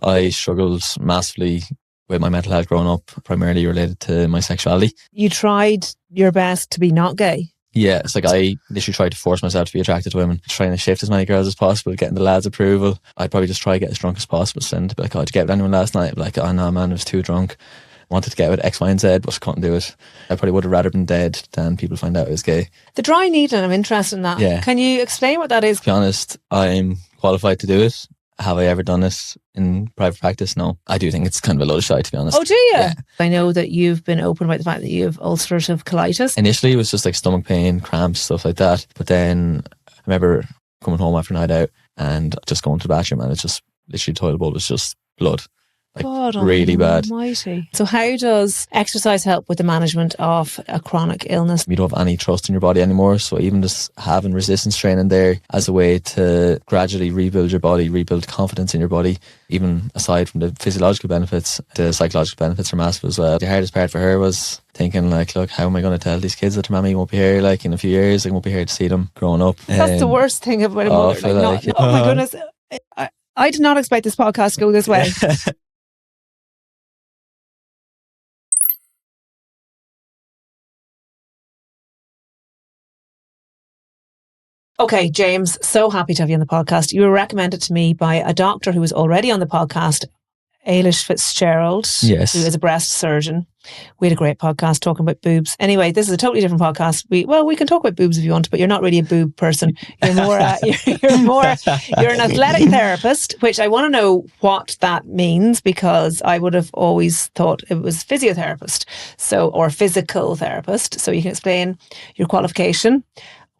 I struggled massively with my mental health growing up, primarily related to my sexuality. You tried your best to be not gay? Yeah, it's like I literally tried to force myself to be attracted to women, trying to shift as many girls as possible, getting the lads' approval. I'd probably just try to get as drunk as possible, and be like, oh, did you get with anyone last night? I'd be like, oh no man, I was too drunk. Wanted to get with X, Y and Z, but couldn't do it. I probably would have rather been dead than people find out I was gay. The dry needling, I'm interested in that. Yeah. Can you explain what that is? To be honest, I'm qualified to do it. Have I ever done it in private practice? No. I do think it's kind of a load of shite, to be honest. Oh, do you? Yeah. I know that you've been open about the fact that you have ulcerative colitis. Initially, it was just like stomach pain, cramps, stuff like that. But then I remember coming home after a night out and just going to the bathroom, and it's just literally toilet bowl was just blood. Like God really bad. Almighty. So how does exercise help with the management of a chronic illness? You don't have any trust in your body anymore, so even just having resistance training there as a way to gradually rebuild your body, rebuild confidence in your body, even aside from the physiological benefits, the psychological benefits are massive as well. The hardest part for her was thinking like, look, how am I going to tell these kids that their mammy won't be here like in a few years? I won't be here to see them growing up. That's the worst thing about a mother. Oh my goodness. I did not expect this podcast to go this way. Okay, James, so happy to have you on the podcast. You were recommended to me by a doctor who was already on the podcast, Ailish Fitzgerald, yes, who is a breast surgeon. We had a great podcast talking about boobs. Anyway, this is a totally different podcast. We can talk about boobs if you want, but you're not really a boob person. You're more, you're an athletic therapist, which I want to know what that means, because I would have always thought it was physiotherapist, or physical therapist. So you can explain your qualification,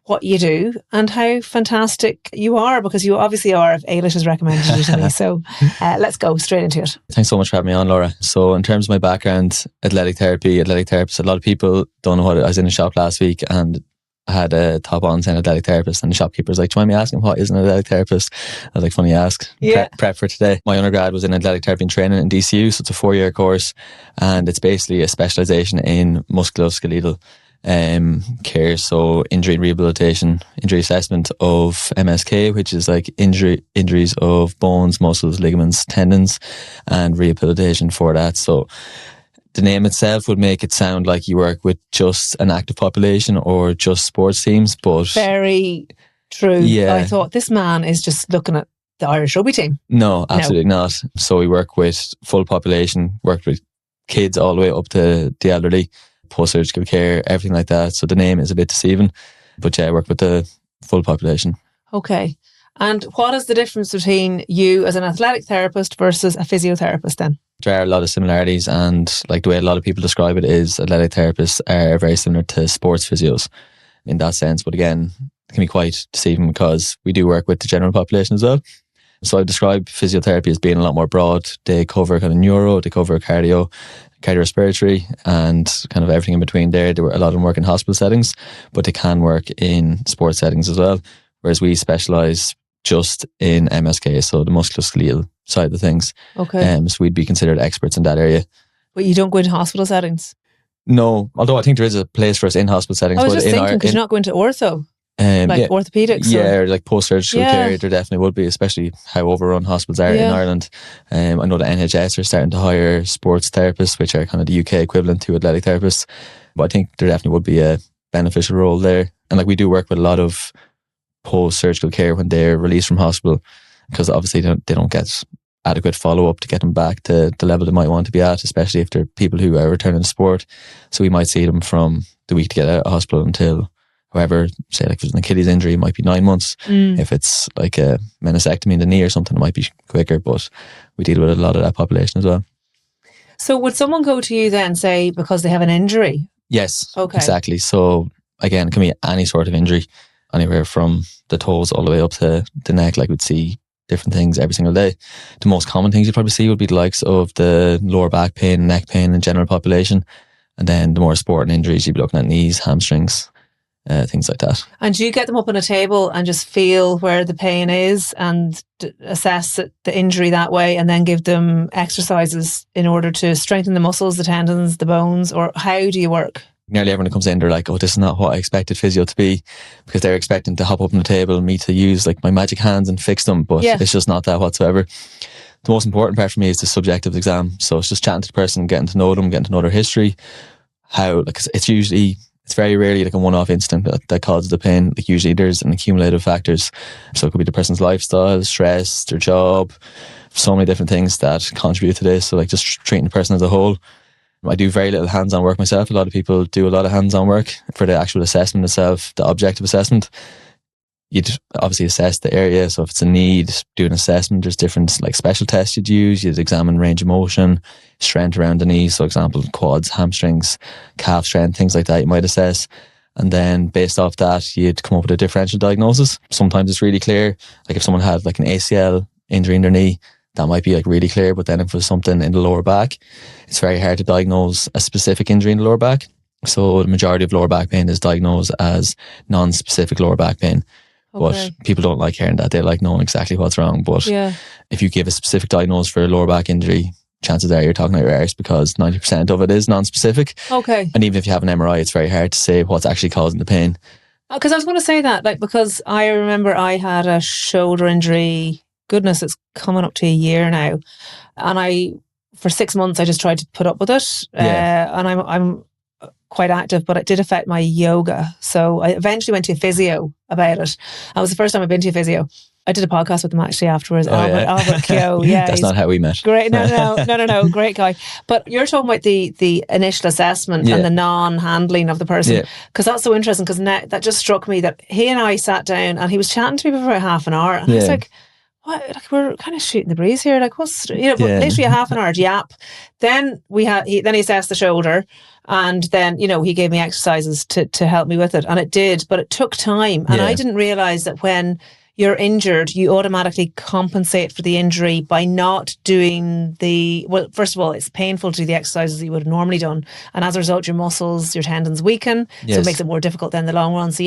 what you do, and how fantastic you are, because you obviously are if Ailish has recommended you to me. So let's go straight into it. Thanks so much for having me on, Laura. So in terms of my background, athletic therapist, a lot of people don't know what it is. I was in a shop last week and I had a top on saying athletic therapist, and the shopkeeper was like, do you mind me asking what is an athletic therapist? I was like, funny you ask. Yeah. Prep for today. My undergrad was in athletic therapy and training in DCU, so it's a 4-year course, and it's basically a specialisation in musculoskeletal care, so injury rehabilitation, injury assessment of MSK, which is like injuries of bones, muscles, ligaments, tendons, and rehabilitation for that. So the name itself would make it sound like you work with just an active population or just sports teams, but very true. Yeah. I thought this man is just looking at the Irish rugby team. No, absolutely not. So we work with full population, worked with kids all the way up to the elderly, post-surgical care, everything like that. So the name is a bit deceiving, but yeah, I work with the full population. Okay. And what is the difference between you as an athletic therapist versus a physiotherapist then? There are a lot of similarities, and like the way a lot of people describe it is athletic therapists are very similar to sports physios in that sense, but again, it can be quite deceiving because we do work with the general population as well. So I describe physiotherapy as being a lot more broad. They cover kind of neuro, they cover cardiorespiratory, and kind of everything in between there. A lot of them work in hospital settings, but they can work in sports settings as well. Whereas we specialise just in MSK, so the musculoskeletal side of things. Okay. So we'd be considered experts in that area. But you don't go into hospital settings? No, although I think there is a place for us in hospital settings. I was just thinking, because you're not going to ortho. Orthopedics? Yeah, or like post-surgical care, there definitely would be, especially how overrun hospitals are in Ireland. I know the NHS are starting to hire sports therapists, which are kind of the UK equivalent to athletic therapists. But I think there definitely would be a beneficial role there. And like we do work with a lot of post-surgical care when they're released from hospital, because obviously they don't get adequate follow-up to get them back to the level they might want to be at, especially if they're people who are returning to sport. So we might see them from the week to get out of hospital until, however, say like if it's an Achilles injury, it might be 9 months. If it's like a meniscectomy in the knee or something, it might be quicker, but we deal with a lot of that population as well. So would someone go to you then, say, because they have an injury? Yes, okay, exactly. So again, it can be any sort of injury, anywhere from the toes all the way up to the neck. Like we'd see different things every single day. The most common things you'd probably see would be the likes of the lower back pain, neck pain in general population. And then the more sporting injuries, you'd be looking at knees, hamstrings, things like that. And do you get them up on a table and just feel where the pain is and assess the injury that way, and then give them exercises in order to strengthen the muscles, the tendons, the bones? Or how do you work? Nearly everyone who comes in, they're like, oh, this is not what I expected physio to be, because they're expecting to hop up on the table and me to use like my magic hands and fix them, but it's just not that whatsoever. the most important part for me is the subjective exam. So it's just chatting to the person, getting to know them, getting to know their history. How, like, it's very rarely like a one-off incident that causes the pain. Like, usually there's an accumulative factors. So it could be the person's lifestyle, stress, their job, so many different things that contribute to this. So like just treating the person as a whole. I do very little hands-on work myself. A lot of people do a lot of hands-on work for the actual assessment itself, the objective assessment. You'd obviously assess the area. So if it's a need, do an assessment. There's different like special tests you'd use. You'd examine range of motion, strength around the knees. So example, quads, hamstrings, calf strength, things like that you might assess. And then based off that, you'd come up with a differential diagnosis. Sometimes it's really clear. Like if someone had like an ACL injury in their knee, that might be like really clear. But then if it was something in the lower back, it's very hard to diagnose a specific injury in the lower back. So the majority of lower back pain is diagnosed as non-specific lower back pain. Okay. But people don't like hearing that. They like knowing exactly what's wrong. But if you give a specific diagnosis for a lower back injury, chances are you're talking about your arse, because 90% of it is non-specific. Okay. And even if you have an MRI, it's very hard to say what's actually causing the pain. Because I was going to say that, like, because I remember I had a shoulder injury. Goodness, it's coming up to a year now. And for 6 months, I just tried to put up with it. And I'm quite active, but it did affect my yoga. So I eventually went to a physio about it. That was the first time I've been to a physio. I did a podcast with him actually afterwards. Albert Keogh. Yeah, that's not how we met. Great. No. Great guy. But you're talking about the initial assessment and the non-handling of the person, because that's so interesting. Because that just struck me that he and I sat down and he was chatting to me for about half an hour, and I was like, what? Like, we're kind of shooting the breeze here. Like, what's literally a half an hour yap. Then he assessed the shoulder, and then he gave me exercises to help me with it, and it did, but it took time, and I didn't realize that when you're injured, you automatically compensate for the injury by not doing first of all, it's painful to do the exercises that you would have normally done, and as a result, your muscles, your tendons weaken, so it makes it more difficult then in the long run. So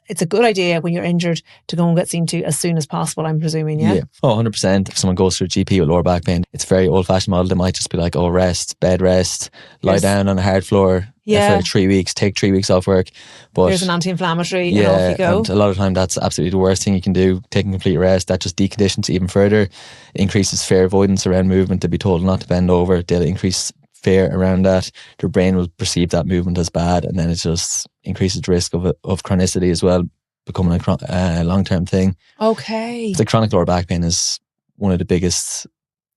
it's a good idea when you're injured to go and get seen to as soon as possible, I'm presuming, yeah? Oh, 100%. If someone goes to a GP with lower back pain, it's a very old-fashioned model. They might just be like, bed rest, lie down on a hard floor for 3 weeks, take 3 weeks off work. But here's an anti-inflammatory and off you go. And a lot of the time that's absolutely the worst thing you can do, taking complete rest. That just deconditions even further, increases fear avoidance around movement. They'll be told not to bend over, they'll increase fear around that. Their brain will perceive that movement as bad, and then it just increases the risk of chronicity as well, becoming a long-term thing. Okay. It's like chronic lower back pain is one of the biggest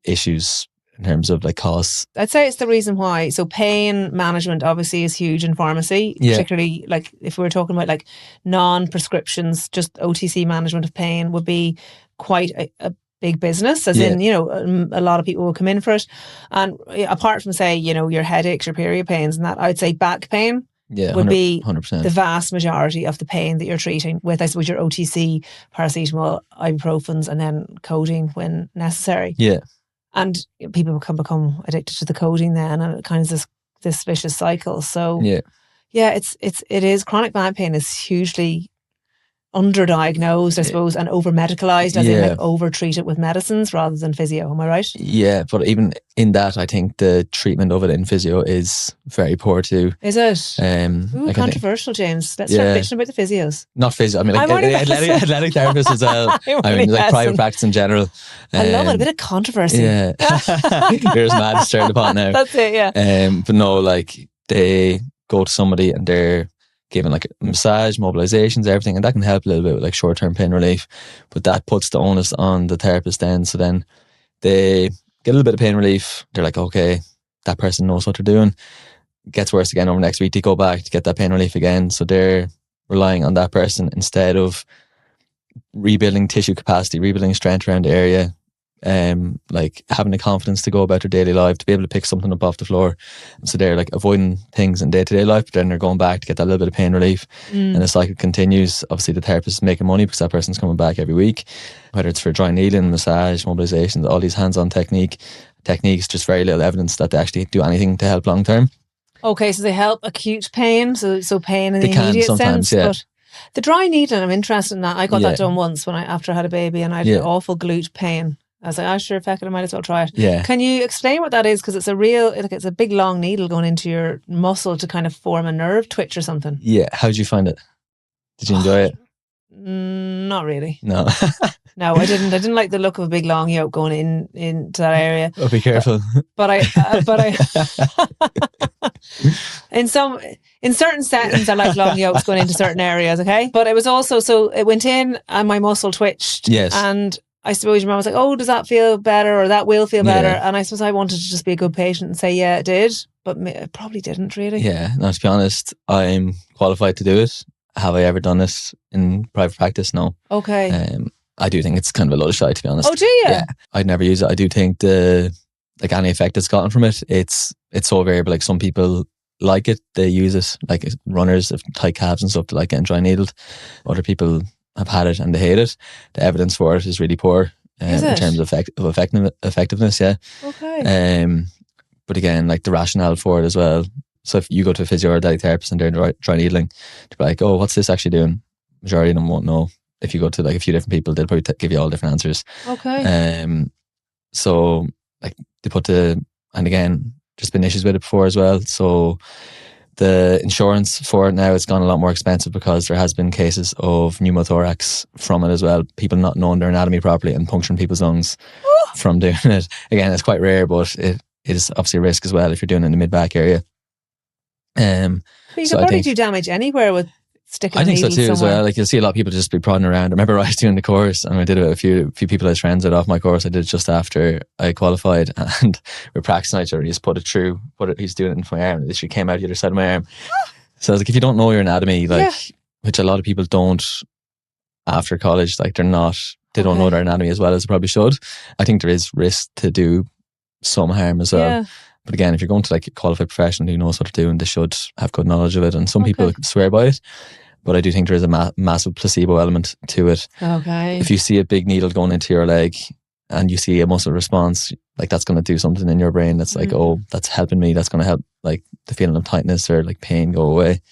issues in terms of like costs. I'd say it's the reason why. So pain management obviously is huge in pharmacy, particularly like if we were talking about like non-prescriptions, just OTC management of pain would be quite a big business, as in, a lot of people will come in for it. And apart from say, your headaches, your period pains and that, I'd say back pain would be 100%. the vast majority of the pain that you're treating with, I suppose, your OTC, paracetamol, ibuprofens, and then codeine when necessary. Yeah. And people can become addicted to the codeine then, and it kind of is this vicious cycle. So it is, chronic back pain is hugely underdiagnosed, I suppose, and over-medicalised, as in like over-treated with medicines rather than physio. Am I right? Yeah, but even in that, I think the treatment of it in physio is very poor too. Is it? Controversial, James. Let's start bitching about the physios. Not physio. I mean, like athletic therapists as well. I mean, like private practice in general. I love it. A bit of controversy. Yeah. There's mad stirred upon now. That's it, yeah. But no, like they go to somebody and they're given like massage, mobilizations, everything, and that can help a little bit with like short-term pain relief, but that puts the onus on the therapist then. So then they get a little bit of pain relief, they're like, okay, that person knows what they're doing. It gets worse again over next week, they go back to get that pain relief again, so they're relying on that person instead of rebuilding tissue capacity, rebuilding strength around the area, like having the confidence to go about their daily life, to be able to pick something up off the floor. So they're like avoiding things in day-to-day life, but then they're going back to get that little bit of pain relief, and the cycle continues. Obviously the therapist is making money because that person's coming back every week, whether it's for dry needling, massage, mobilizations, all these hands-on techniques, just very little evidence that they actually do anything to help long-term. Okay, so they help acute pain, so pain in the immediate sense, but the dry needling, I'm interested in that. I got that done once after I had a baby, and I had awful glute pain. I was like, sure, feck it, I might as well try it. Yeah. Can you explain what that is? Because it's it's a big long needle going into your muscle to kind of form a nerve twitch or something. Yeah. How did you find it? Did you enjoy it? Not really. No. No, I didn't. I didn't like the look of a big long yoke going into that area. Oh, be careful. But I in certain settings, I like long yokes going into certain areas. Okay, but it was also so it went in and my muscle twitched. Yes. And I suppose your mum was like, "Oh, does that feel better, or that will feel better?" And I suppose I wanted to just be a good patient and say, "Yeah, it did," but it probably didn't really. Yeah. No, to be honest, I'm qualified to do it. Have I ever done it in private practice? No. Okay. I do think it's kind of a load of shite, to be honest. Oh, do you? Yeah. I'd never use it. I do think any effect it's gotten from it, it's so variable. Like some people like it, they use it, like runners of tight calves and stuff, like getting dry needled. Other people have had it and they hate it. The evidence for it is really poor in terms of effectiveness. Yeah. Okay. But again, like the rationale for it as well. So if you go to a physio or a diet therapist and they're dry needling, they'll be like, "Oh, what's this actually doing?" Majority of them won't know. If you go to like a few different people, they'll probably give you all different answers. Okay. So like they and again, just been issues with it before as well. So the insurance for it now, it's gone a lot more expensive because there has been cases of pneumothorax from it as well. People not knowing their anatomy properly and puncturing people's lungs from doing it. Again, it's quite rare, but it is obviously a risk as well if you're doing it in the mid-back area. But you can probably do damage anywhere with sticking I think so too somewhere. as well. Like you'll see a lot of people just be prodding around. I remember I was doing the course and I did it with a few people as friends off my course. I did it just after I qualified and we're practicing each other. He just put it through, he's doing it into my arm. It literally came out the other side of my arm. So I was like, if you don't know your anatomy, which a lot of people don't after college, like they don't know their anatomy as well as they probably should. I think there is risk to do some harm as well. Yeah. But again, if you're going to like a qualified professional who knows what to do and they should have good knowledge of it, and some people swear by it, but I do think there is a massive placebo element to it. Okay. If you see a big needle going into your leg and you see a muscle response, like that's going to do something in your brain that's like, oh, that's helping me. That's going to help like the feeling of tightness or like pain go away.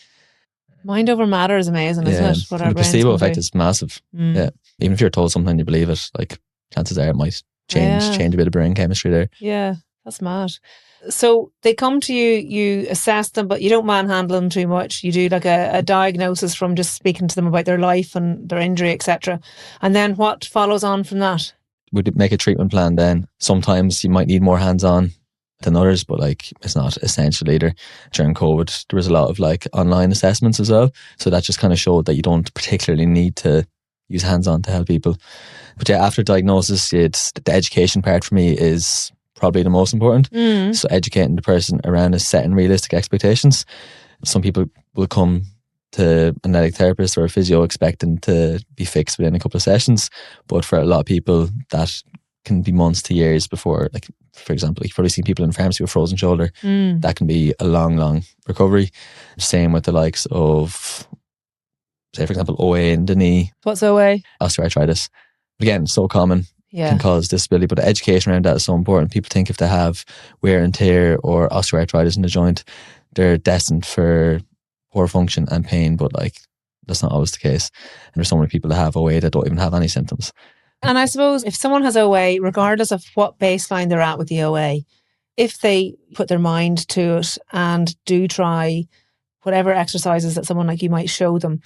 Mind over matter is amazing, isn't it? What the placebo effect is massive. Yeah. Even if you're told something and you believe it, like chances are it might change a bit of brain chemistry there. Yeah, that's mad. So they come to you, you assess them, but you don't manhandle them too much. You do like a diagnosis from just speaking to them about their life and their injury, etc. And then what follows on from that? We'd make a treatment plan then. Sometimes you might need more hands-on than others, but like it's not essential either. During COVID, there was a lot of like online assessments as well. So that just kind of showed that you don't particularly need to use hands-on to help people. But yeah, after diagnosis, the education part for me is probably the most important. So educating the person around is setting realistic expectations. Some people will come to an athletic therapist or a physio expecting to be fixed within a couple of sessions, but for a lot of people that can be months to years before, like for example, you've probably seen people in pharmacy with frozen shoulder. That can be a long recovery. Same with the likes of, say for example, OA in the knee. What's OA? Osteoarthritis. Again, so common. Can cause disability, but the education around that is so important. People think if they have wear and tear or osteoarthritis in the joint, they're destined for poor function and pain, but like that's not always the case. And there's so many people that have OA that don't even have any symptoms. And I suppose if someone has OA, regardless of what baseline they're at with the OA, if they put their mind to it and do try whatever exercises that someone like you might show them,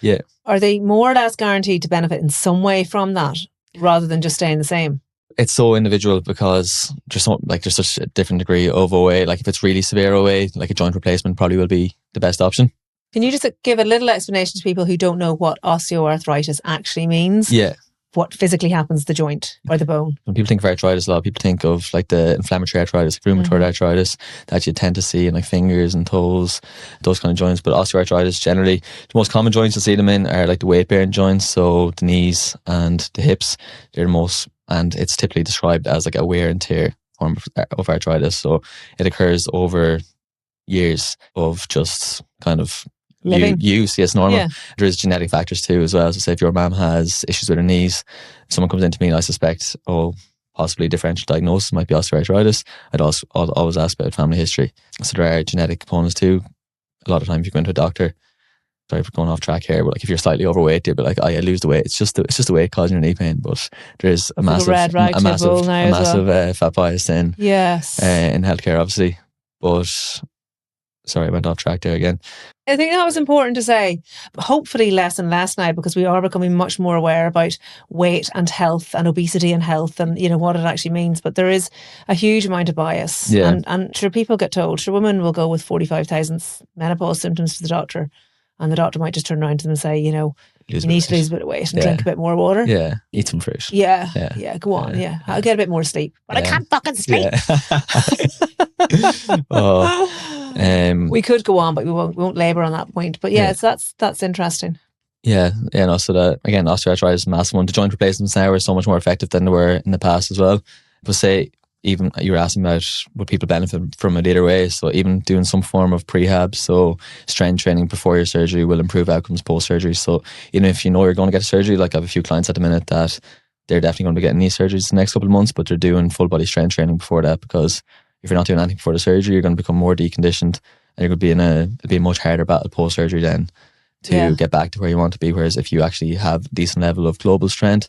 are they more or less guaranteed to benefit in some way from that, rather than just staying the same? It's so individual because there's such a different degree of OA. Like if it's really severe OA, like a joint replacement probably will be the best option. Can you just give a little explanation to people who don't know what osteoarthritis actually means? Yeah. What physically happens to the joint or the bone? When people think of arthritis, a lot of people think of like the inflammatory arthritis, rheumatoid arthritis that you tend to see in like fingers and toes, those kind of joints. But osteoarthritis, generally, the most common joints you see them in are like the weight-bearing joints, so the knees and the hips. They're the most, and it's typically described as like a wear and tear form of arthritis. So it occurs over years of just kind of use. Yes, normal. Yeah. There is genetic factors too as well. So say if your mom has issues with her knees, if someone comes into me and I suspect, possibly differential diagnosis might be osteoarthritis, I'd also always ask about family history. So there are genetic components too. A lot of times if you go into a doctor, sorry for going off track here, but like if you're slightly overweight, they'll be like, "Oh yeah, lose the weight. It's just the weight causing your knee pain." But there is a massive fat bias in healthcare, obviously. But Sorry, I went off track there again. I think that was important to say. Hopefully less and less now, because we are becoming much more aware about weight and health and obesity and health and, you know, what it actually means. But there is a huge amount of bias. Yeah. And sure, people get told, sure, women will go with 45,000 menopause symptoms to the doctor, and the doctor might just turn around to them and say, you know, you need to lose a bit of weight and drink a bit more water. Yeah, eat some fruit. Yeah, go on, I'll get a bit more sleep. But I can't fucking sleep. We could go on, but we won't labour on that point. But so that's interesting. Yeah, no, so that, again, osteoarthritis is a massive one. The joint replacements now are so much more effective than they were in the past as well. But say, even you were asking about would people benefit from it either way, so even doing some form of prehab, so strength training before your surgery will improve outcomes post-surgery. So even if you know you're going to get a surgery, like I have a few clients at the minute that they're definitely going to be getting knee surgeries the next couple of months, but they're doing full body strength training before that, because if you're not doing anything before the surgery, you're going to become more deconditioned, and you're going to be it'll be a much harder battle post-surgery then to get back to where you want to be. Whereas if you actually have a decent level of global strength,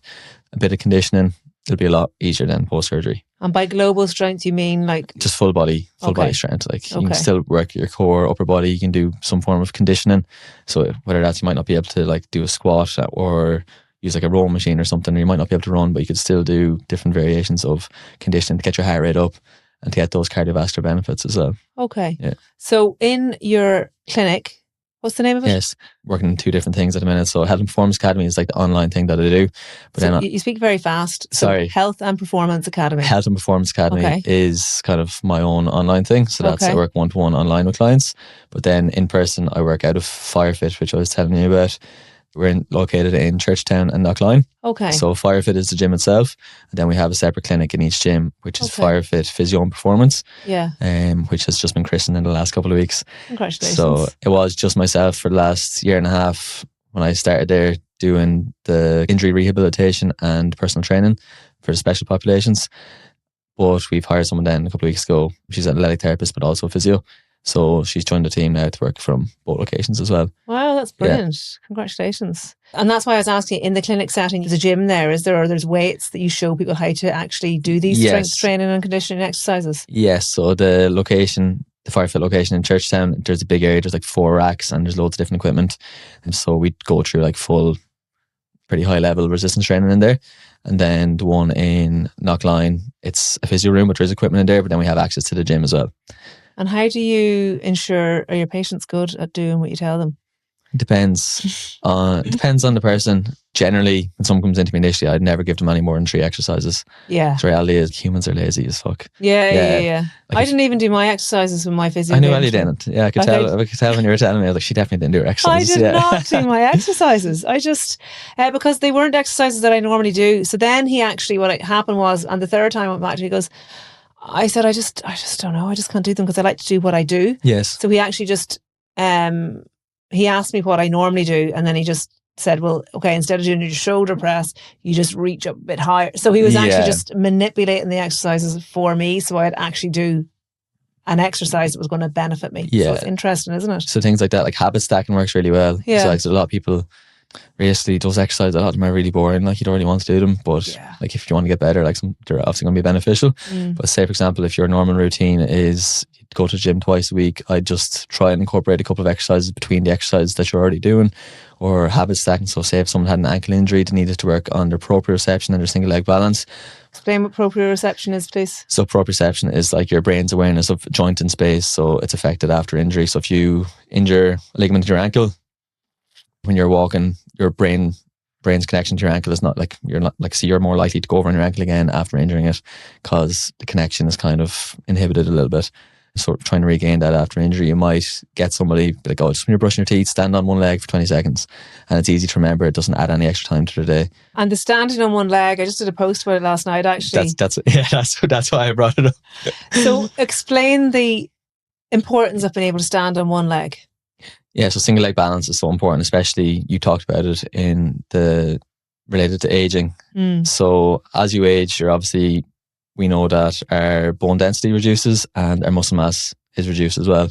a bit of conditioning, it'll be a lot easier than post-surgery. And by global strength, you mean like just full body strength. Like you can still work your core, upper body. You can do some form of conditioning. So whether that's, you might not be able to like do a squat or use like a row machine or something, or you might not be able to run, but you could still do different variations of conditioning to get your heart rate up and to get those cardiovascular benefits as well. Okay. Yeah. So in your clinic, what's the name of it? Yes, working on two different things at the minute. So Health and Performance Academy is like the online thing that I do. But so then you speak very fast. Sorry. So Health and Performance Academy. Health and Performance Academy is kind of my own online thing. So that's I work one-to-one online with clients. But then in person, I work out of FireFit, which I was telling you about. We're located in Churchtown and Knockline. Okay. So FireFit is the gym itself, and then we have a separate clinic in each gym, which is FireFit Physio and Performance. Yeah. Which has just been christened in the last couple of weeks. Congratulations. So it was just myself for the last year and a half when I started there doing the injury rehabilitation and personal training for the special populations. But we've hired someone then a couple of weeks ago. She's an athletic therapist, but also physio. So she's joined the team now to work from both locations as well. Wow, that's brilliant. Yeah. Congratulations. And that's why I was asking, in the clinic setting, there's a gym there, is there? Or there's weights that you show people how to actually do these strength training and conditioning exercises? Yes, so the location, the FireFit location in Churchtown, there's a big area, there's like 4 racks and there's loads of different equipment. And so we go through like full, pretty high level resistance training in there. And then the one in Knockline, it's a physio room, but there's equipment in there, but then we have access to the gym as well. And how do you ensure, are your patients good at doing what you tell them? Depends on the person. Generally, when someone comes into me initially, I'd never give them any more than 3 exercises. Yeah. The reality is humans are lazy as fuck. Yeah. Like I didn't even do my exercises with my physio. I knew Ellie didn't. Yeah, I could tell when you were telling me. I was like, she definitely didn't do her exercises. I did not do my exercises. I just, because they weren't exercises that I normally do. So then he actually, what happened was, and the third time I went back to, he goes, I said, I just don't know. I just can't do them because I like to do what I do. Yes. So he actually just, he asked me what I normally do. And then he just said, well, okay, instead of doing your shoulder press, you just reach up a bit higher. So he was actually just manipulating the exercises for me. So I'd actually do an exercise that was going to benefit me. Yeah. So it's interesting, isn't it? So things like that, like habit stacking works really well. Yeah. So like, a lot of people, realistically, those exercises, a lot of them are really boring. Like you don't really want to do them, but like if you want to get better, like they're obviously going to be beneficial. But say, for example, if your normal routine is go to the gym twice a week, I'd just try and incorporate a couple of exercises between the exercises that you're already doing, or habit stacking. So say if someone had an ankle injury, they needed to work on their proprioception and their single leg balance. Explain what proprioception is, please. So proprioception is like your brain's awareness of joint in space. So it's affected after injury. So if you injure a ligament in your ankle, when you're walking, your brain's connection to your ankle is not like, so you're more likely to go over on your ankle again after injuring it because the connection is kind of inhibited a little bit. So trying to regain that after injury, you might get somebody like, oh, just when you're brushing your teeth, stand on one leg for 20 seconds. And it's easy to remember. It doesn't add any extra time to the day. And the standing on one leg, I just did a post about it last night, actually. That's why I brought it up. So explain the importance of being able to stand on one leg. Yeah, so single leg balance is so important, especially you talked about it in the related to aging. So as you age, we know that our bone density reduces and our muscle mass is reduced as well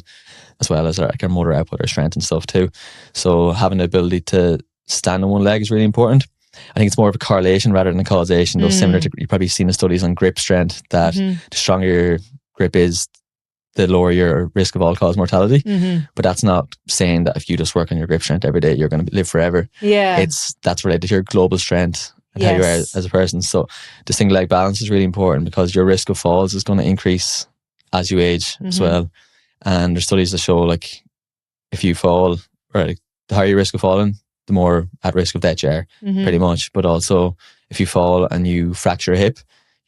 as our motor output, our strength and stuff too. So having the ability to stand on one leg is really important. I think it's more of a correlation rather than a causation. Though similar to, you've probably seen the studies on grip strength that the stronger your grip is, the lower your risk of all-cause mortality. Mm-hmm. But that's not saying that if you just work on your grip strength every day, you're going to live forever. Yeah. That's related to your global strength and how you are as a person. So the single leg balance is really important because your risk of falls is going to increase as you age as well. And there's studies that show like if you fall, or like, the higher your risk of falling, the more at risk of death you are, pretty much. But also if you fall and you fracture a hip,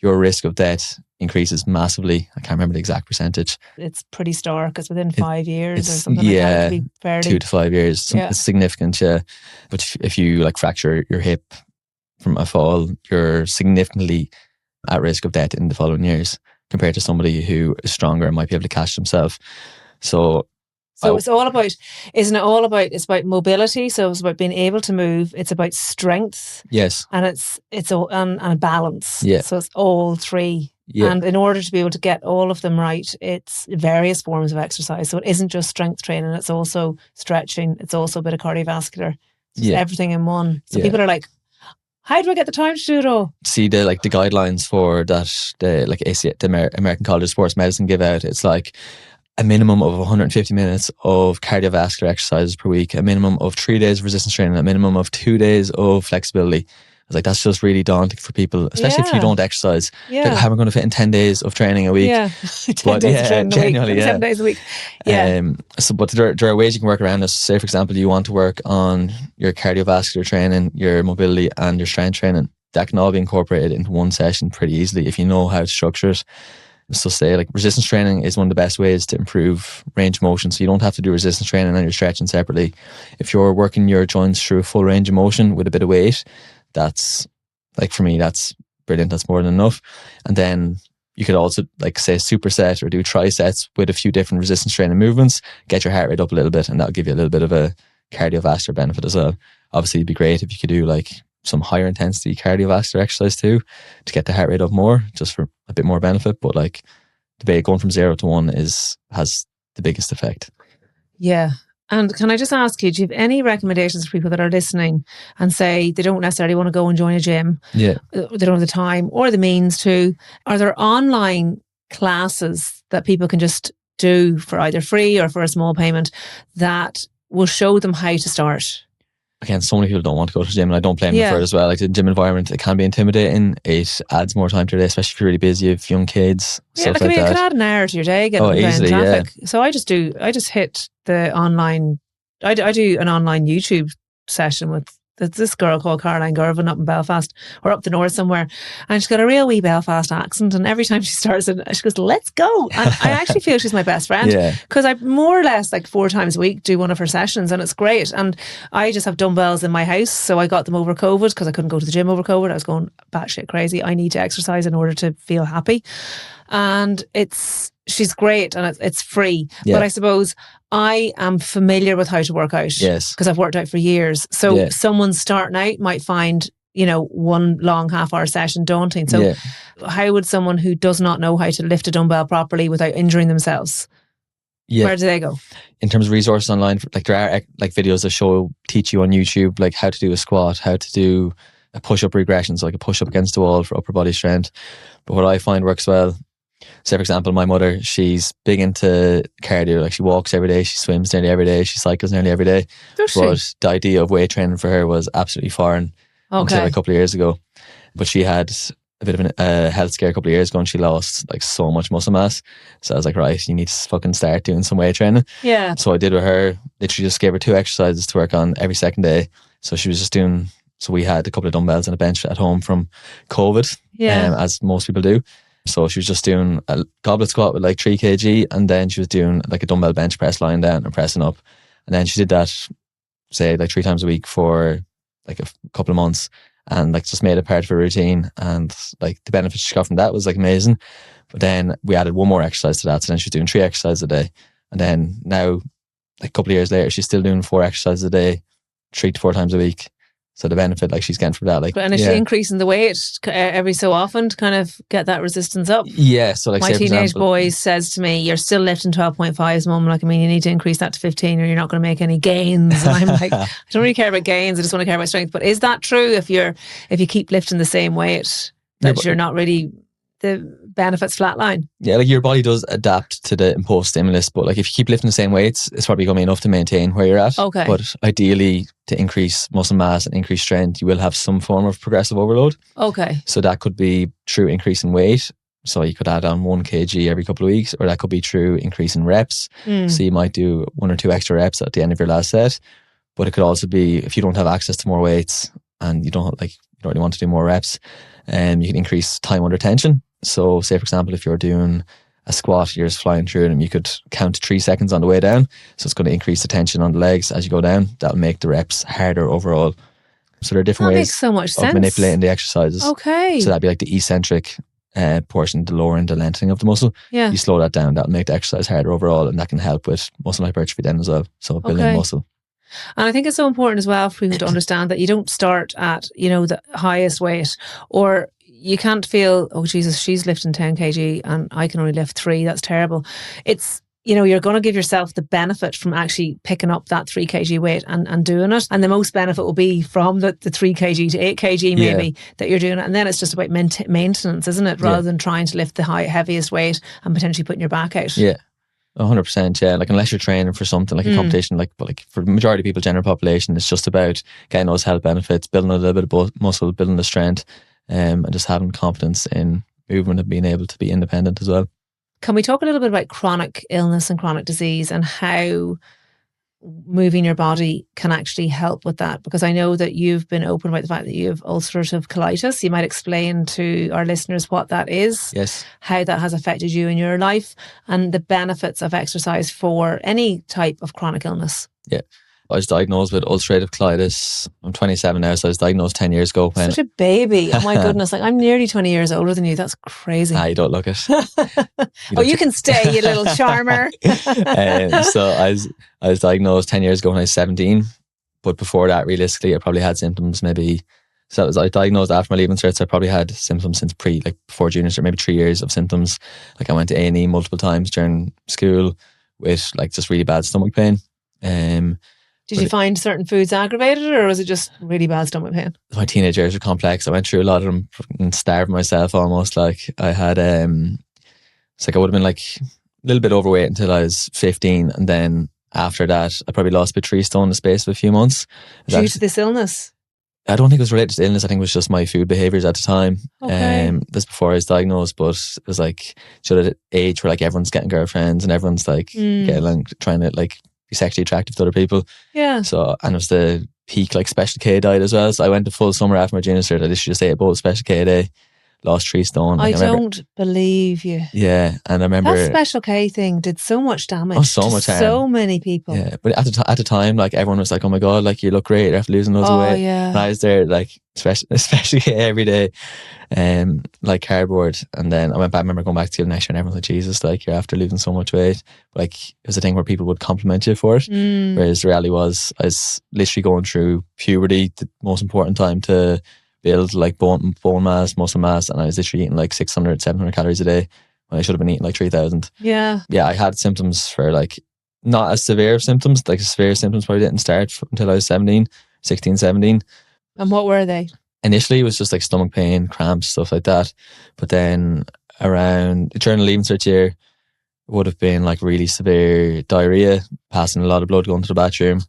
your risk of death increases massively. I can't remember the exact percentage. It's pretty stark. It's within 5 years or something like that. It could be fairly 2 to 5 years. It's significant, yeah. But if you like fracture your hip from a fall, you're significantly at risk of death in the following years compared to somebody who is stronger and might be able to catch themselves. So it's all about, isn't it all about, it's about mobility, so it's about being able to move, it's about strength. Yes. And it's a balance. Yeah. So it's all three. Yeah. And in order to be able to get all of them right, it's various forms of exercise. So it isn't just strength training, it's also stretching, it's also a bit of cardiovascular. It's everything in one. So people are like, how do I get the time to do it all? See the guidelines for that, the American College of Sports Medicine give out, it's like a minimum of 150 minutes of cardiovascular exercises per week, a minimum of 3 days of resistance training, a minimum of 2 days of flexibility. I was like, that's just really daunting for people, especially if you don't exercise. Like, how am I going to fit in 10 days of training a week? 10 days of training a week. 7 days a week. But there are ways you can work around this. Say, for example, you want to work on your cardiovascular training, your mobility and your strength training. That can all be incorporated into one session pretty easily if you know how to structure it. So say like resistance training is one of the best ways to improve range of motion. So you don't have to do resistance training and you're stretching separately. If you're working your joints through a full range of motion with a bit of weight, that's like, for me, that's brilliant. That's more than enough. And then you could also like say superset or do trisets with a few different resistance training movements, get your heart rate up a little bit, and that'll give you a little bit of a cardiovascular benefit as well. Obviously it'd be great if you could do like some higher intensity cardiovascular exercise too to get the heart rate up more, just for a bit more benefit. But like debate going from 0 to 1 has the biggest effect. Yeah. And can I just ask you, do you have any recommendations for people that are listening and say they don't necessarily want to go and join a gym? Yeah. They don't have the time or the means to. Are there online classes that people can just do for either free or for a small payment that will show them how to start? Again, so many people don't want to go to the gym, and I don't blame them for it as well. Like the gym environment, it can be intimidating. It adds more time to your day, especially if you're really busy, you have young kids. Yeah, like, I mean, it can add an hour to your day, getting easily, traffic. So I just hit the online, I do an online YouTube session with this girl called Caroline Gervin up in Belfast, or up the north somewhere, and she's got a real wee Belfast accent, and every time she starts it, she goes, let's go. And I actually feel she's my best friend, because I more or less like 4 times a week do one of her sessions, and it's great. And I just have dumbbells in my house, so I got them over COVID because I couldn't go to the gym over COVID. I was going batshit crazy. I need to exercise in order to feel happy, and she's great, and it's free. But I suppose I am familiar with how to work out, because I've worked out for years. So someone starting out might find, one long half-hour session daunting. So how would someone who does not know how to lift a dumbbell properly without injuring themselves, where do they go? In terms of resources online, like there are like videos that teach you on YouTube, like how to do a squat, how to do a push-up regression, so like a push-up against the wall for upper body strength. But what I find works well, say for example, my mother, she's big into cardio. Like she walks every day, she swims nearly every day, she cycles nearly every day. But the idea of weight training for her was absolutely foreign until a couple of years ago. But she had a bit of a health scare a couple of years ago, and she lost like so much muscle mass. So I was like, right, you need to fucking start doing some weight training. Yeah. So I did with her, literally just gave her 2 exercises to work on every second day. So she was just doing, so we had a couple of dumbbells and a bench at home from COVID, as most people do. So she was just doing a goblet squat with like 3 kg, and then she was doing like a dumbbell bench press lying down and pressing up. And then she did that, say like 3 times a week for like a couple of months, and like just made it part of her routine. And like the benefits she got from that was like amazing. But then we added one more exercise to that. So then she was doing 3 exercises a day. And then now, like a couple of years later, she's still doing 4 exercises a day, 3 to 4 times a week. So the benefit like she's getting from that, like, and is she increasing the weight every so often to kind of get that resistance up? Yeah. So like, my teenage boy says to me, "You're still lifting 12.5s, mum." Like, I mean, you need to increase that to 15, or you're not going to make any gains. And I'm like, I don't really care about gains. I just want to care about strength. But is that true? If you keep lifting the same weight, that you're not really the benefits flatline. Yeah, like your body does adapt to the imposed stimulus, but like if you keep lifting the same weights, it's probably going to be enough to maintain where you're at. Okay. But ideally, to increase muscle mass and increase strength, you will have some form of progressive overload. Okay. So that could be through increasing weight. So you could add on 1 kg every couple of weeks, or that could be through increasing reps. So you might do 1 or 2 extra reps at the end of your last set. But it could also be if you don't have access to more weights and you don't really want to do more reps, you can increase time under tension. So say for example, if you're doing a squat, you're just flying through them, you could count 3 seconds on the way down. So it's going to increase the tension on the legs as you go down. That'll make the reps harder overall. So there are different ways makes so much of sense. manipulating the exercises. Okay. So that'd be like the eccentric portion, the lowering, the lengthening of the muscle. Yeah. You slow that down, that'll make the exercise harder overall, and that can help with muscle hypertrophy then as well. So building muscle. And I think it's so important as well for people to understand that you don't start at, the highest weight, or you can't feel, oh Jesus, she's lifting 10 kg and I can only lift 3. That's terrible. It's, you're going to give yourself the benefit from actually picking up that 3 kg weight and doing it. And the most benefit will be from the 3 kg to 8 kg maybe that you're doing it. And then it's just about maintenance, isn't it? Rather than trying to lift the heaviest weight and potentially putting your back out. Yeah. 100%, yeah. Like unless you're training for something like a competition, but for the majority of people, general population, it's just about getting those health benefits, building a little bit of muscle, building the strength, and just having confidence in movement and being able to be independent as well. Can we talk a little bit about chronic illness and chronic disease and how moving your body can actually help with that? Because I know that you've been open about the fact that you have ulcerative colitis. You might explain to our listeners what that is, yes, how that has affected you in your life, and the benefits of exercise for any type of chronic illness. Yeah. I was diagnosed with ulcerative colitis. I'm 27 now, so I was diagnosed 10 years ago. Such a baby. Oh my goodness. Like, I'm nearly 20 years older than you. That's crazy. You don't look it. You can stay, you little charmer. So I was diagnosed 10 years ago when I was 17. But before that, realistically, I probably had symptoms maybe. So I diagnosed after my leaving cert, so I probably had symptoms since before junior cert, maybe 3 years of symptoms. Like I went to A&E multiple times during school with just really bad stomach pain. Did you find certain foods aggravated, or was it just really bad stomach pain? My teenage years were complex. I went through a lot of them and starved myself almost. Like I had, it's like I would have been like a little bit overweight until I was 15. And then after that, I probably lost about 3 stone in the space of a few months. Due to this illness? I don't think it was related to illness. I think it was just my food behaviours at the time. Okay. This before I was diagnosed, but it was like sort of age where like everyone's getting girlfriends and everyone's like getting along, trying to like be sexually attractive to other people. Yeah. So, and it was the peak like Special K diet as well. So I went to full summer after my junior cert. I literally just ate a bowl of Special K a day. Lost 3 stone. Like, I don't believe you. Yeah, and I remember that Special K thing did so much damage. Oh, so much harm. So many people. Yeah, but at the time, like everyone was like, "Oh my god, like you look great. You're after losing loads of weight." Yeah. And I was there, like especially every day, like cardboard. And then I went back. I remember going back to the next year, and everyone was like, "Jesus, like you're after losing so much weight." But, like it was a thing where people would compliment you for it. Whereas the reality was, I was literally going through puberty, the most important time to build like bone mass, muscle mass, and I was literally eating like 600, 700 calories a day when I should have been eating like 3,000. Yeah. Yeah, I had symptoms for like not as severe symptoms, like severe symptoms probably didn't start until I was 16, 17. And what were they? Initially it was just like stomach pain, cramps, stuff like that. But then around during the leaving cert year would have been like really severe diarrhea, passing a lot of blood, going to the bathroom,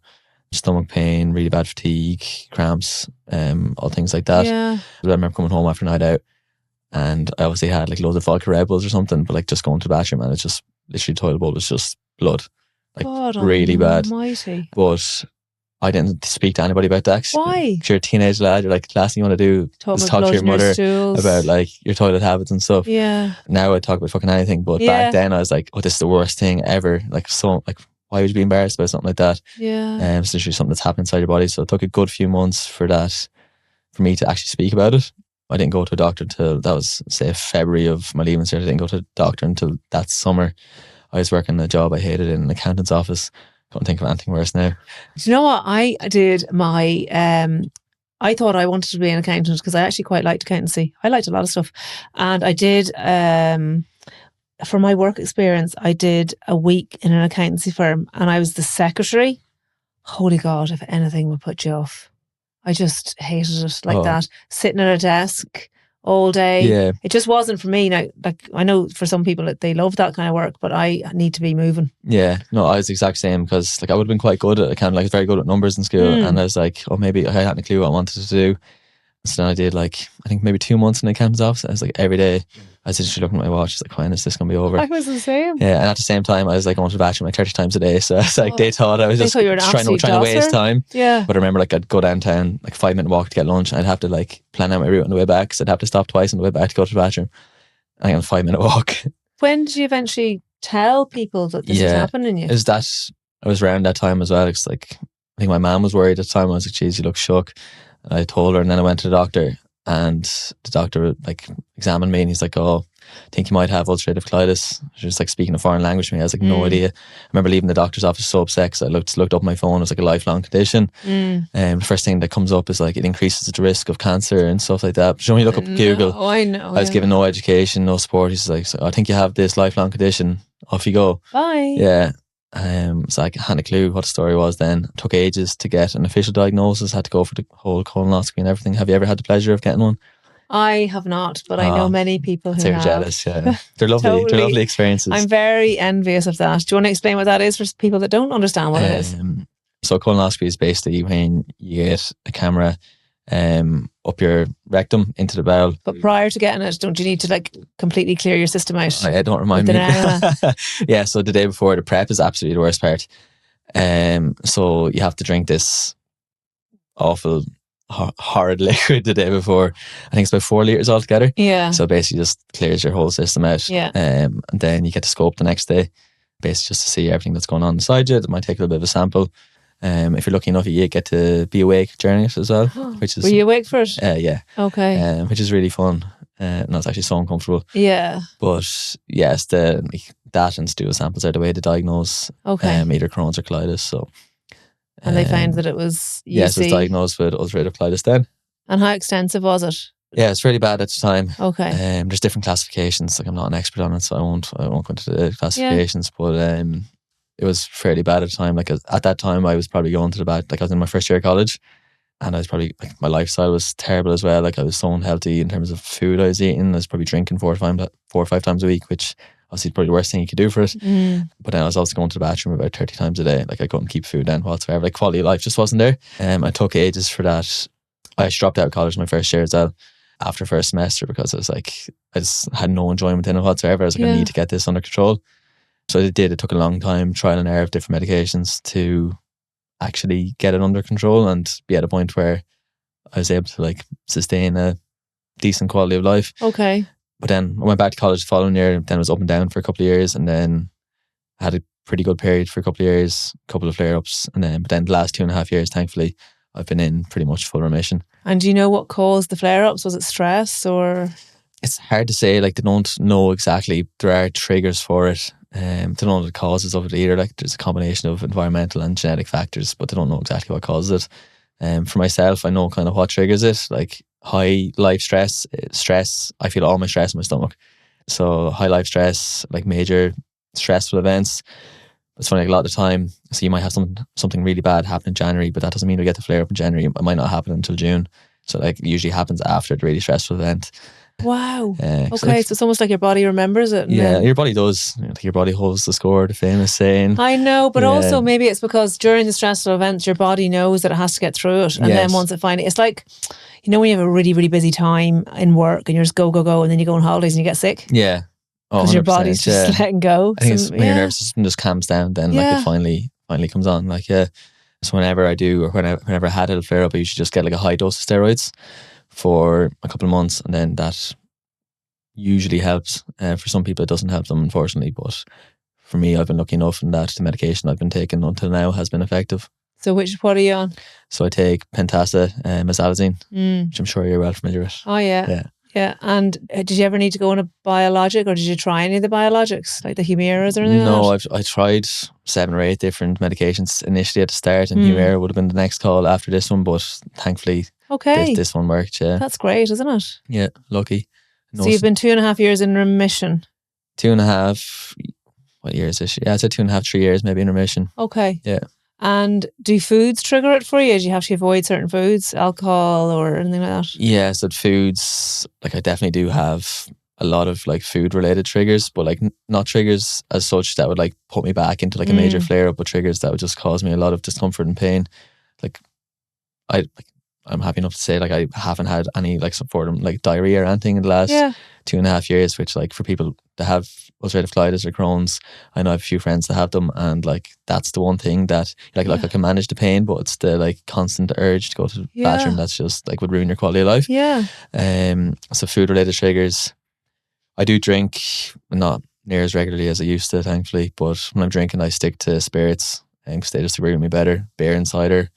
stomach pain, really bad fatigue, cramps, all things like that. Yeah. I remember coming home after a night out and I obviously had like loads of vodka Red Bulls or something, but like just going to the bathroom and it's just literally toilet bowl was just blood. Like God really almighty. bad. But I didn't speak to anybody about that. Why? If you're a teenage lad, you're like, the last thing you want to do is talk to your mother about like your toilet habits and stuff. Yeah. Now I talk about fucking anything, but back then I was like, oh, this is the worst thing ever. Like why would you be embarrassed about something like that? Yeah. It's literally something that's happened inside your body. So it took a good few months for me to actually speak about it. I didn't go to a doctor until that was say February of my leaving cert. I didn't go to a doctor until that summer. I was working a job I hated in an accountant's office. Can't think of anything worse now. Do you know what? I did my I thought I wanted to be an accountant because I actually quite liked accountancy. I liked a lot of stuff. And I did for my work experience, I did a week in an accountancy firm and I was the secretary. Holy God, if anything would put you off. I just hated it like that. Sitting at a desk all day. Yeah. It just wasn't for me. Now, like, I know for some people they love that kind of work, but I need to be moving. Yeah, no, I was the exact same, because like I would have been quite good at, kind of like very good at numbers in school, and I was like, oh, maybe I hadn't a clue what I wanted to do. So then I did, like, I think maybe 2 months in the accountant's office. I was like, every day I was literally looking at my watch, like, when is this going to be over? I was the same. Yeah, and at the same time I was like going to the bathroom like 30 times a day, so it's like they thought I was just trying to waste time. Yeah. But I remember, like, I'd go downtown, like 5-minute walk to get lunch, and I'd have to like plan out my route on the way back, so I'd have to stop twice on the way back to go to the bathroom. I think on a 5-minute walk. When did you eventually tell people that this was happening to you? Is that I was around that time as well. It's like, I think my mum was worried at the time. I was like, geez, you look shook. And I told her, and then I went to the doctor, and the doctor like examined me, and he's like, oh, I think you might have ulcerative colitis. She was like speaking a foreign language to me. I was like, no idea. I remember leaving the doctor's office so upset, because I looked up my phone. It was like a lifelong condition. The first thing that comes up is like it increases the risk of cancer and stuff like that. But you know, when you look up Google, I know. I was given no education, no support. He's like, so I think you have this lifelong condition. Off you go. Bye. Yeah. So I hadn't a clue what the story was then. It took ages to get an official diagnosis. Had to go for the whole colonoscopy and everything. Have you ever had the pleasure of getting one? I have not, but I know many people who have. Jealous, yeah. They're lovely. Totally. They're lovely experiences. I'm very envious of that. Do you want to explain what that is for people that don't understand what it is? So colonoscopy is basically when you get a camera up your rectum into the bowel. But prior to getting it, don't you need to like completely clear your system out? Don't remind me. Yeah, so the day before, the prep is absolutely the worst part. So you have to drink this awful horrid liquid the day before. I think it's about 4 litres altogether. Yeah. So basically just clears your whole system out. Yeah. And then you get to scope the next day, basically just to see everything that's going on inside you. It might take a little bit of a sample. If you're lucky enough, you get to be awake during it as well. Which is, were you awake for it? Yeah. Okay. Which is really fun. And it's actually so uncomfortable. Yeah. But yes, that and stool samples are the way to diagnose either Crohn's or colitis. So. And they found that it was UC. Yes, it was diagnosed with ulcerative colitis then. And how extensive was it? Yeah, it's really bad at the time. Okay. There's different classifications. Like, I'm not an expert on it, so I won't go into the classifications. But it was fairly bad at the time. Like, at that time, I was probably going to the bad. Like, I was in my first year of college, and I was probably like, my lifestyle was terrible as well. Like, I was so unhealthy in terms of food I was eating. I was probably drinking 4 or 5 times a week, which obviously probably the worst thing you could do for it. But then I was also going to the bathroom about 30 times a day. Like, I couldn't keep food down whatsoever. Like, quality of life just wasn't there. I took ages for that. I dropped out of college my first year as well, after first semester, because I was like, I just had no enjoyment in it whatsoever. I was like, I need to get this under control. So I did. It took a long time, trial and error of different medications to actually get it under control and be at a point where I was able to like sustain a decent quality of life. Okay. But then I went back to college the following year. Then I was up and down for a couple of years, and then I had a pretty good period for a couple of years, a couple of flare-ups, but then the last 2.5 years, thankfully, I've been in pretty much full remission. And do you know what caused the flare-ups? Was it stress or? It's hard to say. Like, they don't know exactly. There are triggers for it. They don't know the causes of it either. Like, there's a combination of environmental and genetic factors, but they don't know exactly what causes it. For myself, I know kind of what triggers it. Like, high life stress, I feel all my stress in my stomach. So high life stress, like major stressful events. It's funny, like, a lot of the time, so you might have something really bad happen in January, but that doesn't mean you'll get the flare up in January. It might not happen until June. So like, it usually happens after the really stressful event. Wow. Okay, so it's almost like your body remembers it. Yeah, your body does. I think your body holds the score, the famous saying. I know, but also maybe it's because during the stressful events, your body knows that it has to get through it. And then once it finally, it's like, you know, when you have a really, really busy time in work and you're just go, and then you go on holidays and you get sick. Yeah. Because your body's just letting go. I think it's when your nervous system just calms down, then like it finally comes on. Like, so whenever I do, or whenever I had a flare up, I usually just get like a high dose of steroids for a couple of months, and then that usually helps. For some people it doesn't help them, unfortunately, but for me, I've been lucky enough in that the medication I've been taking until now has been effective. So what are you on? So I take Pentasa, Mesalazine, which I'm sure you're well familiar with. Oh yeah. And did you ever need to go on a biologic, or did you try any of the biologics, like the Humiras or anything? No, I tried 7 or 8 different medications initially at the start, and Humira would have been the next call after this one, but thankfully this one worked. Yeah, that's great, isn't it? Yeah, lucky. So you've been 2.5 years in remission. 2.5. What year is this? Yeah, I said 2.5, 3 years maybe in remission. Okay. Yeah. And do foods trigger it for you? Do you have to avoid certain foods, alcohol or anything like that? Yeah, so foods, like I definitely do have a lot of like food related triggers, but like not triggers as such that would like put me back into like a major flare up, but triggers that would just cause me a lot of discomfort and pain. Like I'm happy enough to say like I haven't had any like some form of like diarrhea or anything in the last 2.5 years, which like for people that have ulcerative colitis or Crohn's, I know I have a few friends that have them, and like that's the one thing that like I can manage the pain, but it's the like constant urge to go to the bathroom that's just like would ruin your quality of life. So food related triggers. I do drink, not near as regularly as I used to, thankfully, but when I'm drinking I stick to spirits because they just agree with me better. Beer and cider,